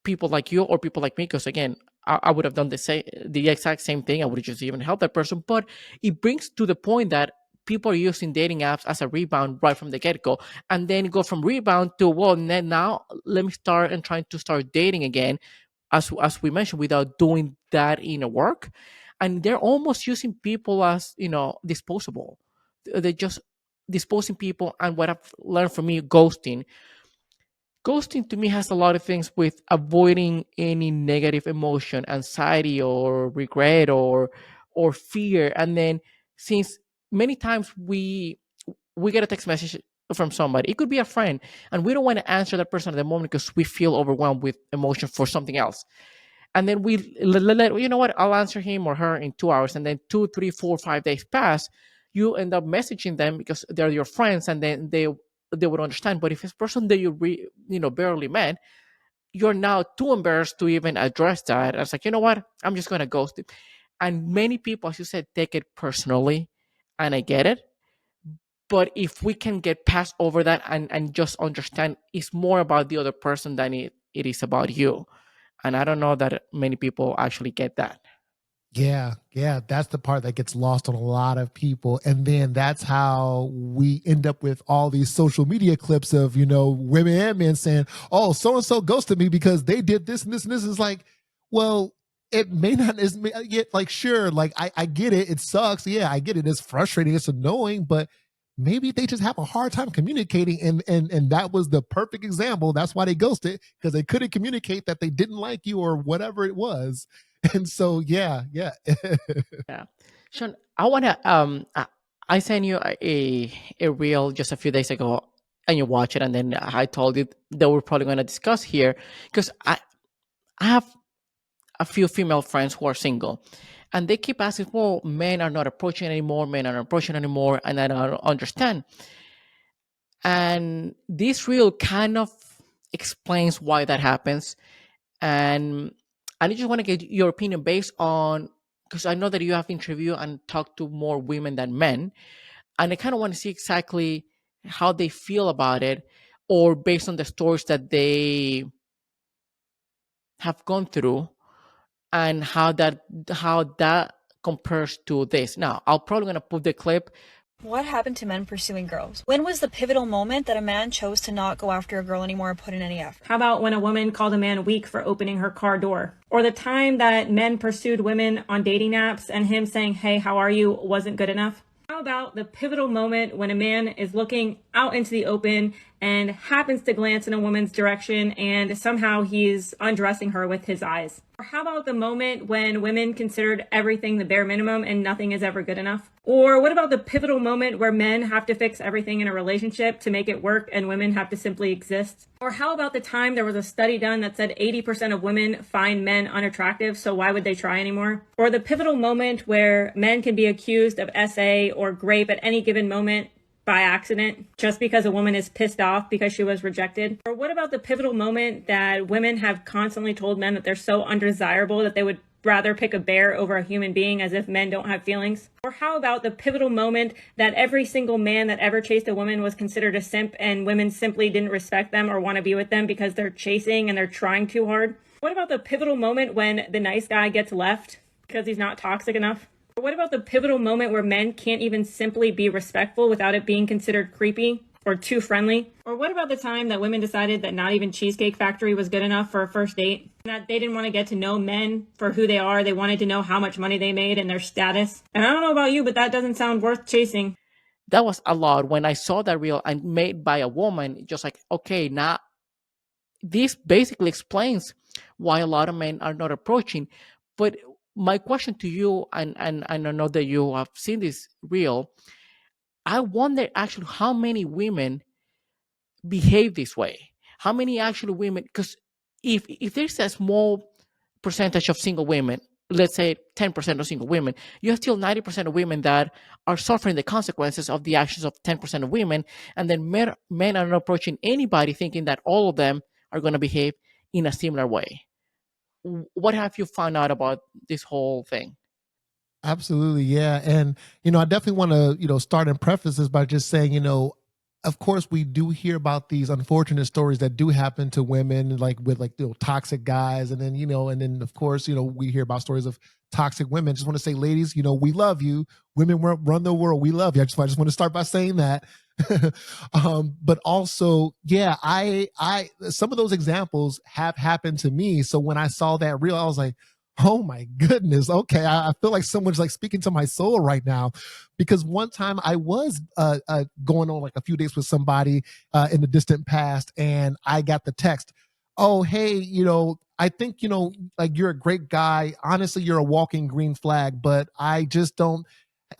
People like you or people like me, because again, I would have done the exact same thing. I would have just even helped that person. But it brings to the point that people are using dating apps as a rebound right from the get-go, and then go from rebound to, well, now let me start and trying to start dating again, as we mentioned, without doing that inner work. And they're almost using people as, disposable. They're just disposing people. And what I've learned from me, ghosting to me has a lot of things with avoiding any negative emotion, anxiety or regret or fear. And then, since many times we get a text message from somebody, it could be a friend, and we don't want to answer that person at the moment because we feel overwhelmed with emotion for something else. And then you know what, I'll answer him or her in 2 hours, and then 2, 3, 4, 5 days pass. You end up messaging them because they're your friends, and then they would understand. But if it's a person that barely met, you're now too embarrassed to even address that. I was like, you know what, I'm just gonna ghost it. And many people, as you said, take it personally, and I get it. But if we can get past over that, and just understand it's more about the other person than it is about you. And I don't know that many people actually get that. Yeah, yeah, that's the part that gets lost on a lot of people. And then that's how we end up with all these social media clips of, women and men saying, oh, so and so ghosted me because they did this and this and this. Is like, well, it may not is yet, like, sure, like I get it. It sucks. Yeah, I get it. It's frustrating, it's annoying, but maybe they just have a hard time communicating. And that was the perfect example. That's why they ghosted, because they couldn't communicate that they didn't like you or whatever it was. And so, yeah, yeah. Yeah, Sean, I sent you a reel just a few days ago, and you watch it, and then I told you that we're probably going to discuss here, because I have a few female friends who are single, and they keep asking, well, men are not approaching anymore, and I don't understand. And this reel kind of explains why that happens. And I just want to get your opinion based on, because I know that you have interviewed and talked to more women than men, and I kind of want to see exactly how they feel about it, or based on the stories that they have gone through, and how that compares to this. Now, I'm probably gonna put the clip. What happened to men pursuing girls? When was the pivotal moment that a man chose to not go after a girl anymore or put in any effort? How about when a woman called a man weak for opening her car door? Or the time that men pursued women on dating apps and him saying, hey, how are you, wasn't good enough? How about the pivotal moment when a man is looking out into the open and happens to glance in a woman's direction and somehow he's undressing her with his eyes? Or how about the moment when women considered everything the bare minimum and nothing is ever good enough? Or what about the pivotal moment where men have to fix everything in a relationship to make it work and women have to simply exist? Or how about the time there was a study done that said 80% of women find men unattractive, so why would they try anymore? Or the pivotal moment where men can be accused of SA or grape at any given moment by accident just because a woman is pissed off because she was rejected? Or what about the pivotal moment that women have constantly told men that they're so undesirable that they would rather pick a bear over a human being, as if men don't have feelings? Or how about the pivotal moment that every single man that ever chased a woman was considered a simp and women simply didn't respect them or want to be with them because they're chasing and they're trying too hard? What about the pivotal moment when the nice guy gets left because he's not toxic enough? Or what about the pivotal moment where men can't even simply be respectful without it being considered creepy or too friendly? Or what about the time that women decided that not even Cheesecake Factory was good enough for a first date? That they didn't want to get to know men for who they are. They wanted to know how much money they made and their status. And I don't know about you, but that doesn't sound worth chasing. That was a lot when I saw that reel and made by a woman. Just like, okay, now this basically explains why a lot of men are not approaching. But my question to you, and I know that you have seen this reel, I wonder actually how many women behave this way. How many actually women? Because if there's a small percentage of single women, let's say 10% of single women, you have still 90% of women that are suffering the consequences of the actions of 10% of women, and then men are not approaching anybody thinking that all of them are going to behave in a similar way. What have you found out about this whole thing? Absolutely, yeah. And I definitely want to, start and preface this by just saying, of course we do hear about these unfortunate stories that do happen to women, like with toxic guys, and then of course, we hear about stories of toxic women. Just want to say, ladies, we love you. Women run the world. We love you. I just want to start by saying that. But also, yeah, I some of those examples have happened to me. So when I saw that reel, I was like, oh my goodness. Okay. I feel like someone's like speaking to my soul right now, because one time I was going on like a few dates with somebody in the distant past, and I got the text, oh, hey, I think, like you're a great guy. Honestly, you're a walking green flag, but I just don't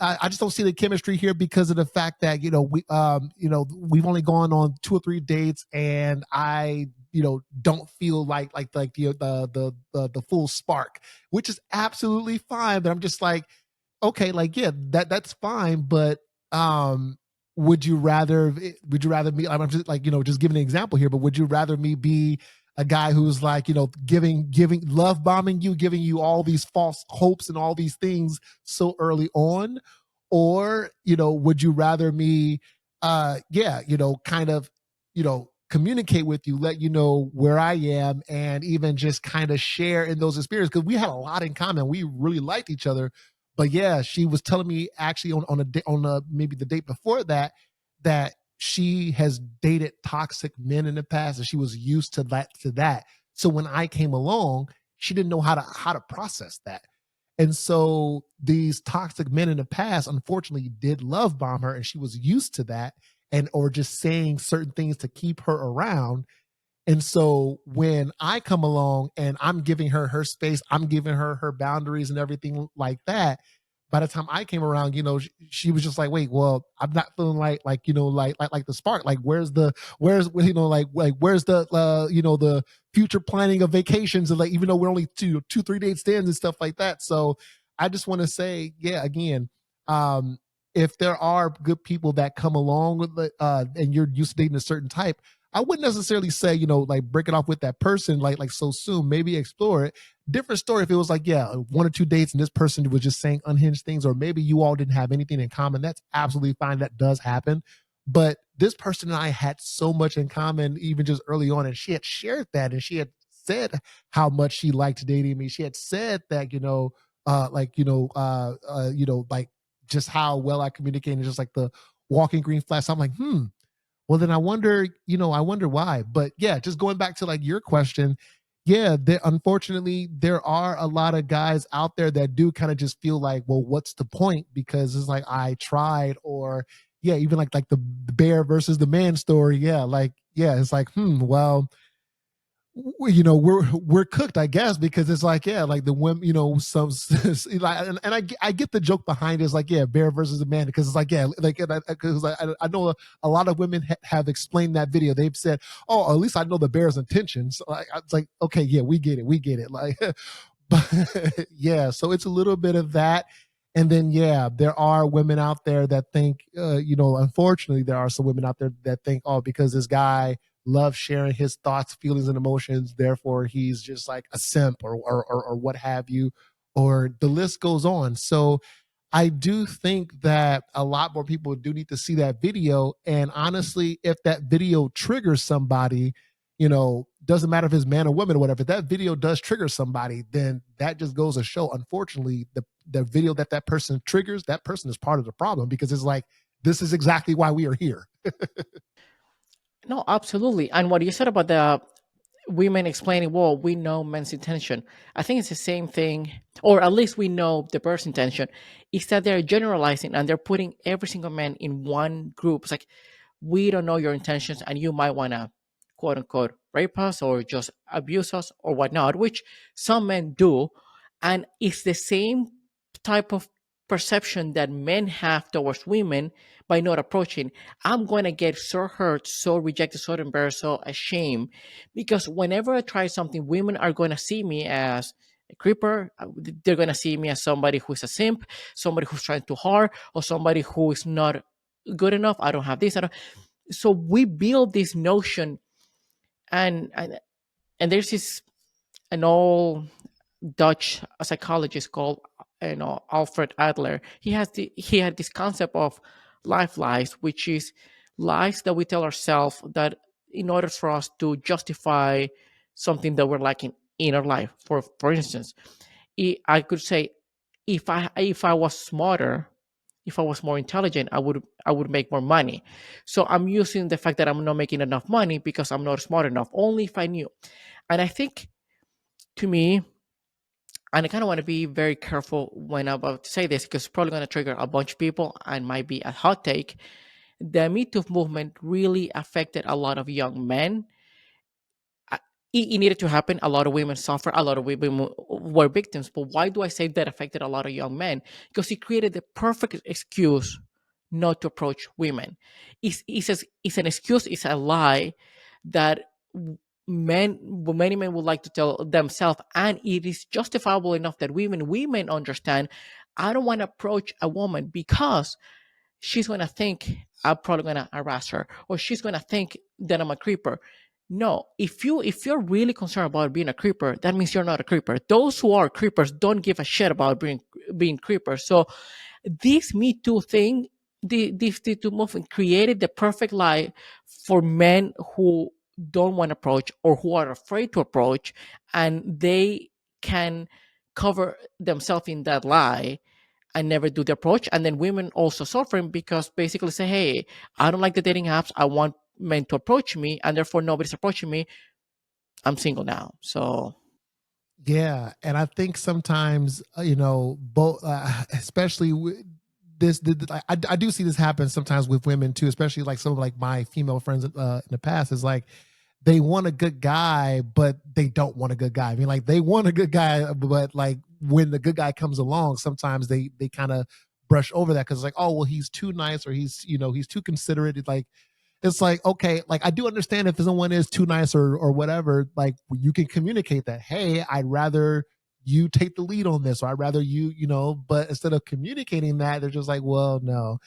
see the chemistry here because of the fact that we've only gone on 2 or 3 dates, and I don't feel like the full spark, which is absolutely fine. But I'm just like, okay, like, yeah, that's fine, but would you rather me, I'm just like, just giving an example here, but would you rather me be a guy who's like, giving love bombing you, giving you all these false hopes and all these things so early on? Or, would you rather me kind of, communicate with you, let you know where I am, and even just kind of share in those experiences? Because we had a lot in common. We really liked each other. But yeah, she was telling me actually on maybe the date before that she has dated toxic men in the past, and she was used to that. So when I came along, she didn't know how to process that. And so these toxic men in the past, unfortunately, did love bomb her, and she was used to that, or just saying certain things to keep her around. And so when I come along and I'm giving her her space, I'm giving her her boundaries and everything like that, by the time I came around, she was just like, wait, well, I'm not feeling like the spark. Like, where's the the future planning of vacations, and like, even though we're only 2-3 dates in and stuff like that. So I just want to say, yeah, again, if there are good people that come along with it, and you're used to dating a certain type, I wouldn't necessarily say, like, break it off with that person like so soon. Maybe explore it. Different story if it was like, yeah, 1 or 2 dates and this person was just saying unhinged things, or maybe you all didn't have anything in common. That's absolutely fine. That does happen. But this person and I had so much in common, even just early on, and she had shared that, and she had said how much she liked dating me. She had said that, like just how well I communicate, and just like the walking green flag. So I'm like, well, then I wonder why. But yeah, just going back to like your question, yeah, unfortunately, there are a lot of guys out there that do kind of just feel like, well, what's the point? Because it's like, I tried, or, yeah, even like the bear versus the man story. Yeah, like yeah, it's like well, we're cooked, I guess, because it's like yeah, like the women, some like, and I get the joke behind it. It's like yeah, bear versus the man, because it's like yeah, like because I know a lot of women have explained that video. They've said, oh, at least I know the bear's intentions. So it's like okay, yeah, we get it, like, but yeah, so it's a little bit of that. And then yeah, there are women out there that think, unfortunately, there are some women out there that think, oh, because this guy loves sharing his thoughts, feelings, and emotions, therefore he's just like a simp or what have you, or the list goes on. So I do think that a lot more people do need to see that video. And honestly, if that video triggers somebody, doesn't matter if it's man or woman or whatever, if that video does trigger somebody, then that just goes to show, unfortunately, the video that person triggers, that person is part of the problem, because it's like, this is exactly why we are here. No, absolutely. And what you said about the women explaining, well, we know men's intention. I think it's the same thing, or at least we know the bird's intention, is that they're generalizing and they're putting every single man in one group. It's like, we don't know your intentions and you might want to, quote unquote, rape us or just abuse us or whatnot, which some men do. And it's the same type of perception that men have towards women by not approaching. I'm going to get so hurt, so rejected, so embarrassed, so ashamed, because whenever I try something, women are going to see me as a creeper. They're going to see me as somebody who's a simp, somebody who's trying too hard, or somebody who is not good enough. I don't have this. So we build this notion, and and there's this an old Dutch psychologist called Alfred Adler. He had this concept of life lies, which is lies that we tell ourselves that in order for us to justify something that we're lacking in our life. For instance, I could say, if I was smarter, if I was more intelligent, I would make more money. So I'm using the fact that I'm not making enough money because I'm not smart enough. Only if I knew. And I think, to me, and I kind of want to be very careful when I'm about to say this, because it's probably going to trigger a bunch of people and might be a hot take. The Me Too movement really affected a lot of young men. It needed to happen. A lot of women suffer. A lot of women were victims. But why do I say that affected a lot of young men? Because it created the perfect excuse not to approach women. It's an excuse. It's a lie that many men would like to tell themselves, and it is justifiable enough that women understand. I don't want to approach a woman because she's going to think I'm probably going to harass her, or she's going to think that I'm a creeper. No, if you're really concerned about being a creeper, that means you're not a creeper. Those who are creepers don't give a shit about being creepers. So this Me Too thing, this Me Too movement created the perfect lie for men who don't want to approach or who are afraid to approach, and they can cover themselves in that lie and never do the approach. And then women also suffering because basically say, hey, I don't like the dating apps. I want men to approach me, and therefore nobody's approaching me. I'm single now. So Yeah, and I think sometimes both, especially I do see this happen sometimes with women too, especially like some of like my female friends in the past. Is like they want a good guy, but they don't want a good guy. I mean, like they want a good guy, but like when the good guy comes along, sometimes they kind of brush over that because it's like, oh well, he's too nice, or he's too considerate. It's like, okay, like I do understand if someone is too nice or whatever, like you can communicate that, hey, I'd rather you take the lead on this, or I'd rather but instead of communicating that, they're just like, well, no.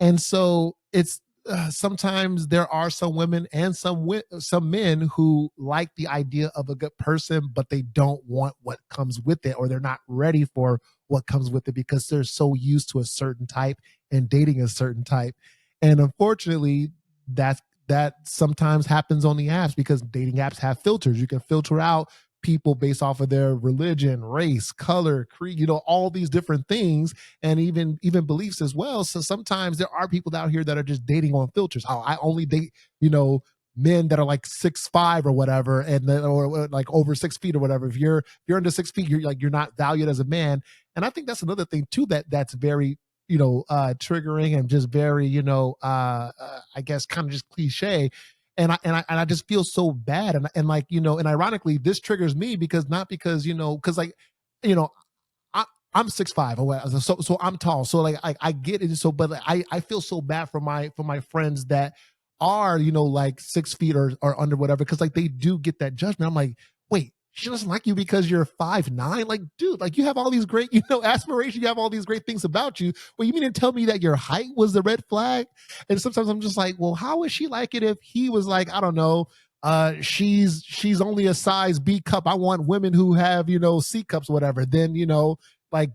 And so it's sometimes there are some women and some men who like the idea of a good person, but they don't want what comes with it, or they're not ready for what comes with it because they're so used to a certain type and dating a certain type. And unfortunately, that sometimes happens on the apps because dating apps have filters. You can filter out people based off of their religion, race, color, creed, all these different things, and even beliefs as well. So sometimes there are people out here that are just dating on filters. Oh, I only date, men that are like 6'5" or whatever, and then, or like over 6 feet or whatever. If you're under 6 feet, you're not valued as a man. And I think that's another thing too that's very triggering and just very, I guess kind of just cliche. And I just feel so bad. And like, and ironically, this triggers me because not because, because like, you know, I, I'm 6'5" or whatever, so I'm tall. So like I get it. So, but I feel so bad for my friends that are, like 6 feet or under whatever, because like they do get that judgment. I'm like, wait, she doesn't like you because you're 5'9"? Like, dude, like you have all these great, aspirations, you have all these great things about you. Well, you mean to tell me that your height was the red flag? And sometimes I'm just like, well, how would she like it if he was like, I don't know, she's only a size B cup. I want women who have, C cups, whatever. Then, like,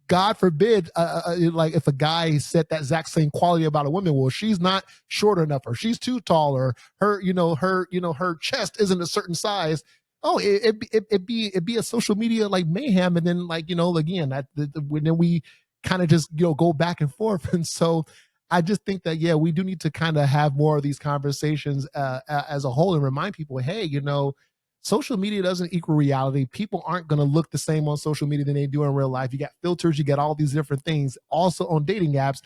God forbid, like if a guy said that exact same quality about a woman, well, she's not short enough, or she's too tall, or her chest isn't a certain size. Oh, it'd be a social media like mayhem, and then like again then we kind of just go back and forth, and so I just think that we do need to kind of have more of these conversations as a whole and remind people, hey, social media doesn't equal reality. People aren't going to look the same on social media than they do in real life. You got filters, you got all these different things. Also on dating apps,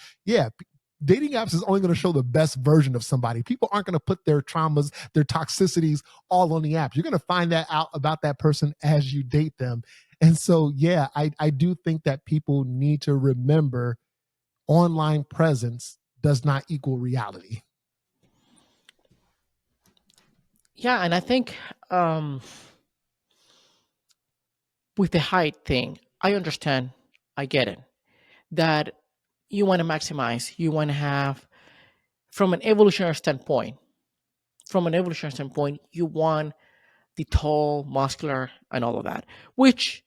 dating apps is only going to show the best version of somebody. People aren't going to put their traumas, their toxicities all on the app. You're going to find that out about that person as you date them. And so, I do think that people need to remember online presence does not equal reality. Yeah, and I think with the height thing, I understand, I get it, that you want to maximize, you want to have, from an evolutionary standpoint, you want the tall, muscular, and all of that, which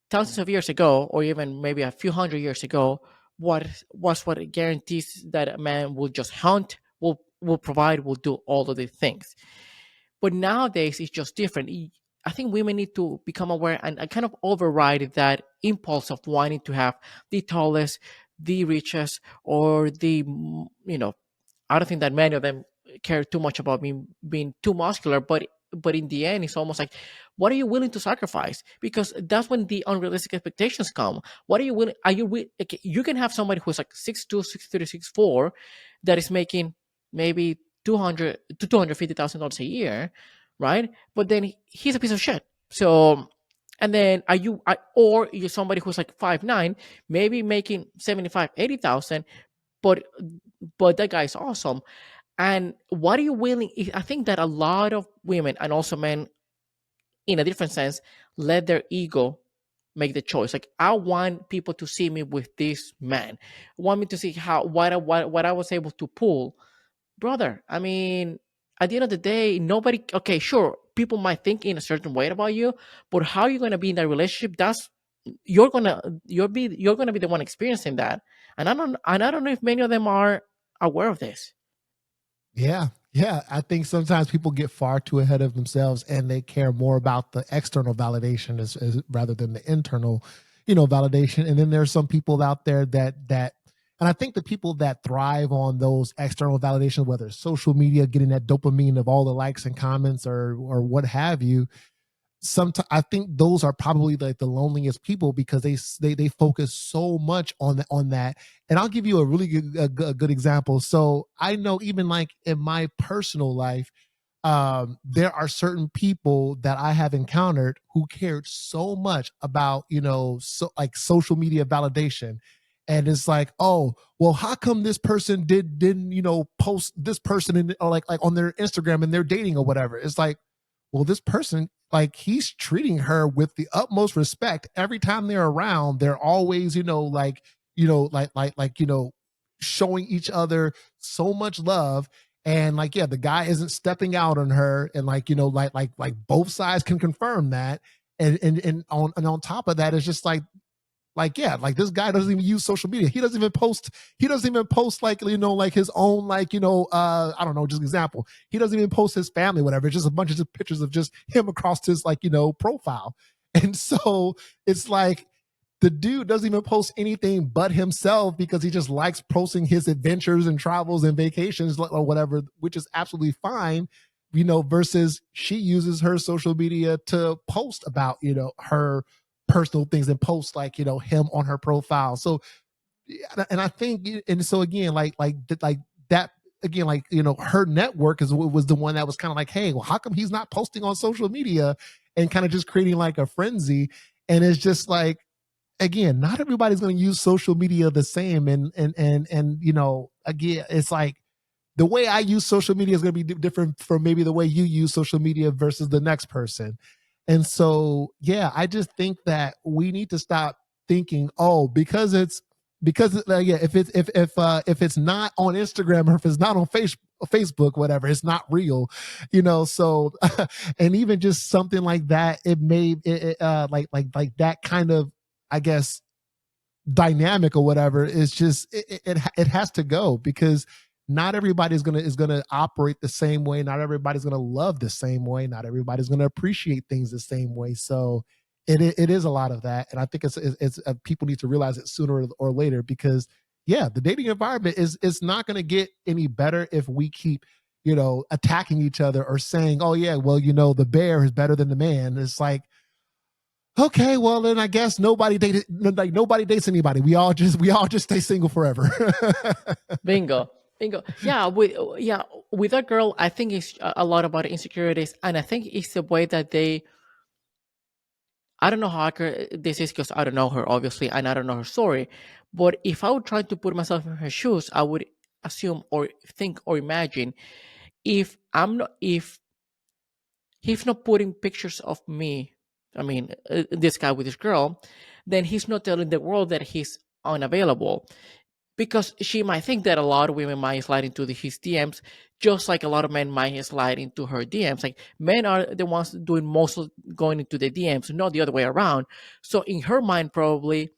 thousands of years ago, or even maybe a few hundred years ago, what it guarantees that a man will just hunt, will provide, will do all of these things. But nowadays it's just different. I think women need to become aware and kind of override that impulse of wanting to have the tallest, the richest, or the, I don't think that many of them care too much about me being too muscular, but in the end, it's almost like, what are you willing to sacrifice? Because that's when the unrealistic expectations come. What are you willing? Okay, you can have somebody who's like 6'2", 6'3", 6'4", that is making maybe $200,000 to $250,000 a year, right? But then he's a piece of shit. So, and then or you're somebody who's like 5'9", maybe making 75, 80,000, but that guy's awesome. And what are you willing? I think that a lot of women and also men, in a different sense, let their ego make the choice. Like, I want people to see me with this man. I want me to see what I was able to pull, brother. I mean, at the end of the day, nobody. Okay, sure, people might think in a certain way about you, but how you're gonna be in that relationship? That's you're gonna be the one experiencing that. And I don't know if many of them are aware of this. Yeah. Yeah. I think sometimes people get far too ahead of themselves and they care more about the external validation as rather than the internal, validation. And then there's some people out there that, and I think the people that thrive on those external validations, whether it's social media, getting that dopamine of all the likes and comments or what have you, sometimes I think those are probably like the loneliest people because they focus so much on that. And I'll give you a really good example. So I know even like in my personal life, there are certain people that I have encountered who cared so much about so like social media validation. And it's like, oh, well, how come this person didn't post this person or like on their Instagram and they're dating or whatever? It's like, well, this person, like, he's treating her with the utmost respect every time they're around. They're always showing each other so much love. And like, the guy isn't stepping out on her, and like both sides can confirm that. And on top of that, it's just like this guy doesn't even use social media. He doesn't even post like like his own I don't know, just example. He doesn't even post his family, whatever. It's just a bunch of just pictures of just him across his profile. And so it's like the dude doesn't even post anything but himself because he just likes posting his adventures and travels and vacations or whatever, which is absolutely fine. Versus she uses her social media to post about her personal things and post him on her profile. So and I think, and so again, like that again, like, her network was the one that was kind of like, hey, well, how come he's not posting on social media, and kind of just creating like a frenzy. And it's just like, again, not everybody's going to use social media the same. And again, it's like, the way I use social media is going to be different from maybe the way you use social media versus the next person. And so, yeah, I just think that we need to stop thinking, oh, yeah, if it's not on Instagram, or if it's not on Facebook, whatever, it's not real, So, and even just something like that, it may, like that kind of, I guess, dynamic or whatever, is just, it has to go, because not everybody is gonna operate the same way. Not everybody's gonna love the same way. Not everybody's gonna appreciate things the same way. So it is a lot of that, and I think it's people need to realize it sooner or later, because yeah, the dating environment is not going to get any better if we keep attacking each other, or saying, oh yeah, well, the bear is better than the man. It's like, okay, well then I guess nobody dates anybody. We all just stay single forever. Bingo. Bingo. With that girl, I think it's a lot about insecurities, and I think it's the way that they. I don't know how accurate this is because I don't know her, obviously, and I don't know her story. But if I would try to put myself in her shoes, I would assume or think or imagine, if he's not putting pictures of me, I mean, this guy with this girl, then he's not telling the world that he's unavailable, because she might think that a lot of women might slide into his DMs, just like a lot of men might slide into her DMs. Like, men are the ones doing most of going into the DMs, not the other way around. So in her mind, probably,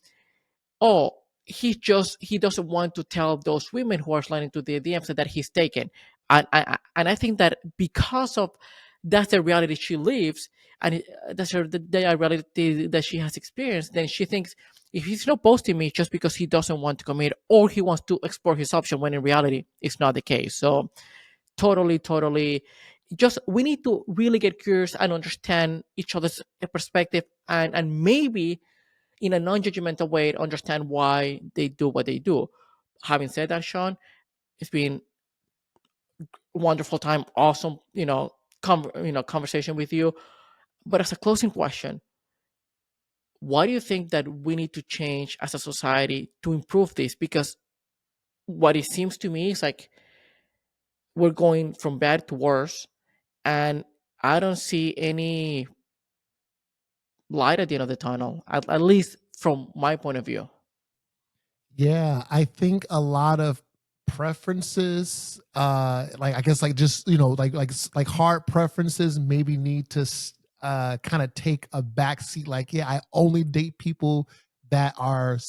oh, he doesn't want to tell those women who are sliding into the DMs that he's taken. And I think that because of that's the reality she lives, and that's the reality that she has experienced, then she thinks, if he's not posting me, just because he doesn't want to commit, or he wants to explore his option, when in reality it's not the case. So totally, just we need to really get curious and understand each other's perspective, and maybe in a non-judgmental way understand why they do what they do. Having said that, Sean, it's been a wonderful time, awesome, conversation with you. But as a closing question, why do you think that we need to change as a society to improve this? Because what it seems to me is like we're going from bad to worse, and I don't see any light at the end of the tunnel, at least from my point of view. Yeah, I think a lot of preferences, like, I guess, like, just, like hard preferences maybe need to kind of take a back seat. Like, yeah, I only date people that are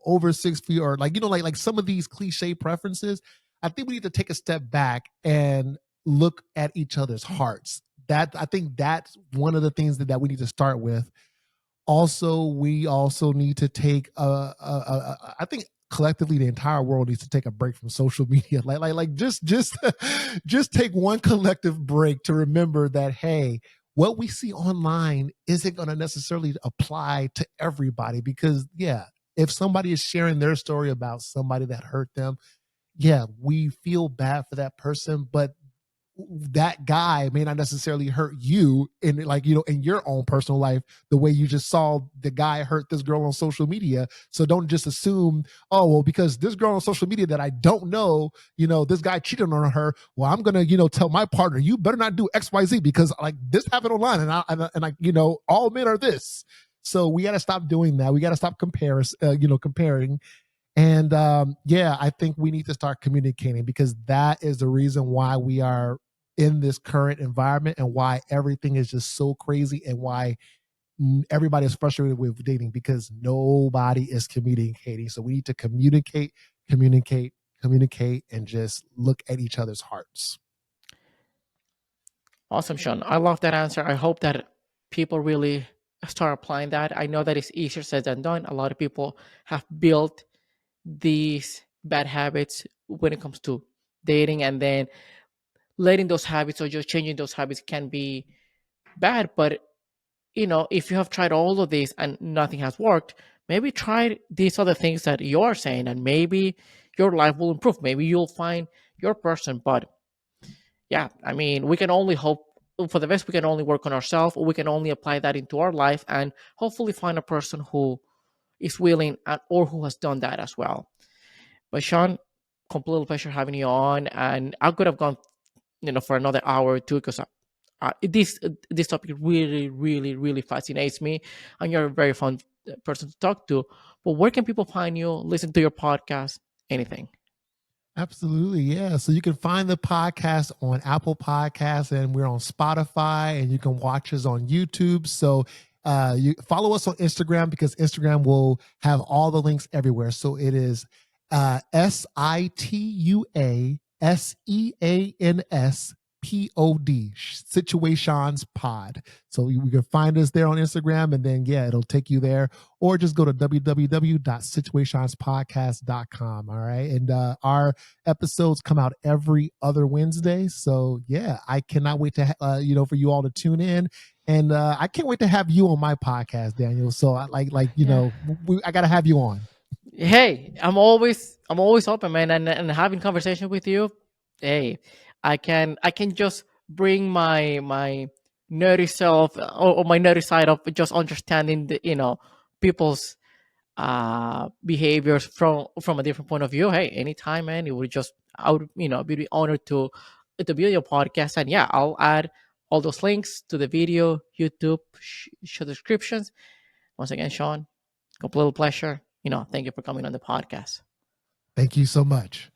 over 6 feet, or like, like some of these cliche preferences. I think we need to take a step back and look at each other's hearts. That, I think that's one of the things that we need to start with. Also, we also need to take I think collectively the entire world needs to take a break from social media. Like just just take one collective break to remember that, hey, what we see online isn't going to necessarily apply to everybody. Because yeah, if somebody is sharing their story about somebody that hurt them, yeah, we feel bad for that person, but that guy may not necessarily hurt you in, like, in your own personal life, the way you just saw the guy hurt this girl on social media. So don't just assume, oh, well, because this girl on social media that I don't know, this guy cheated on her, well, I'm gonna tell my partner, you better not do XYZ, because like this happened online, and all men are this. So we got to stop doing that. We got to stop comparing. And yeah, I think we need to start communicating, because that is the reason why we are in this current environment, and why everything is just so crazy, and why everybody is frustrated with dating, because nobody is communicating. So we need to communicate, and just look at each other's hearts. Awesome, Sean. I love that answer. I hope that people really start applying that. I know that it's easier said than done. A lot of people have built these bad habits when it comes to dating, and then letting those habits or just changing those habits can be bad. But if you have tried all of these and nothing has worked, maybe try these other things that you're saying, and maybe your life will improve. Maybe you'll find your person. But yeah, I mean, we can only hope for the best. We can only work on ourselves. We can only apply that into our life and hopefully find a person who is willing or who has done that as well. But Sean, complete pleasure having you on, and I could have gone, for another hour or two, because this topic really, really, really fascinates me, and you're a very fun person to talk to. But where can people find you, listen to your podcast, anything? Absolutely. Yeah. So you can find the podcast on Apple Podcasts, and we're on Spotify, and you can watch us on YouTube. So you follow us on Instagram, because Instagram will have all the links everywhere. So it is Situaseans Pod, Situations Pod. So you can find us there on Instagram, and then it'll take you there, or just go to www.situationspodcast.com. All right. And our episodes come out every other Wednesday. So I cannot wait to for you all to tune in. And I can't wait to have you on my podcast, Daniel. So I I gotta have you on. Hey, I'm always open, man, and having conversation with you. Hey, I can just bring my nerdy self, or my nerdy side of just understanding the people's behaviors from a different point of view. Hey, anytime, man, I would be honored to be on your podcast. And yeah, I'll add all those links to the video, YouTube, show descriptions. Once again, Sean, complete pleasure. Thank you for coming on the podcast. Thank you so much.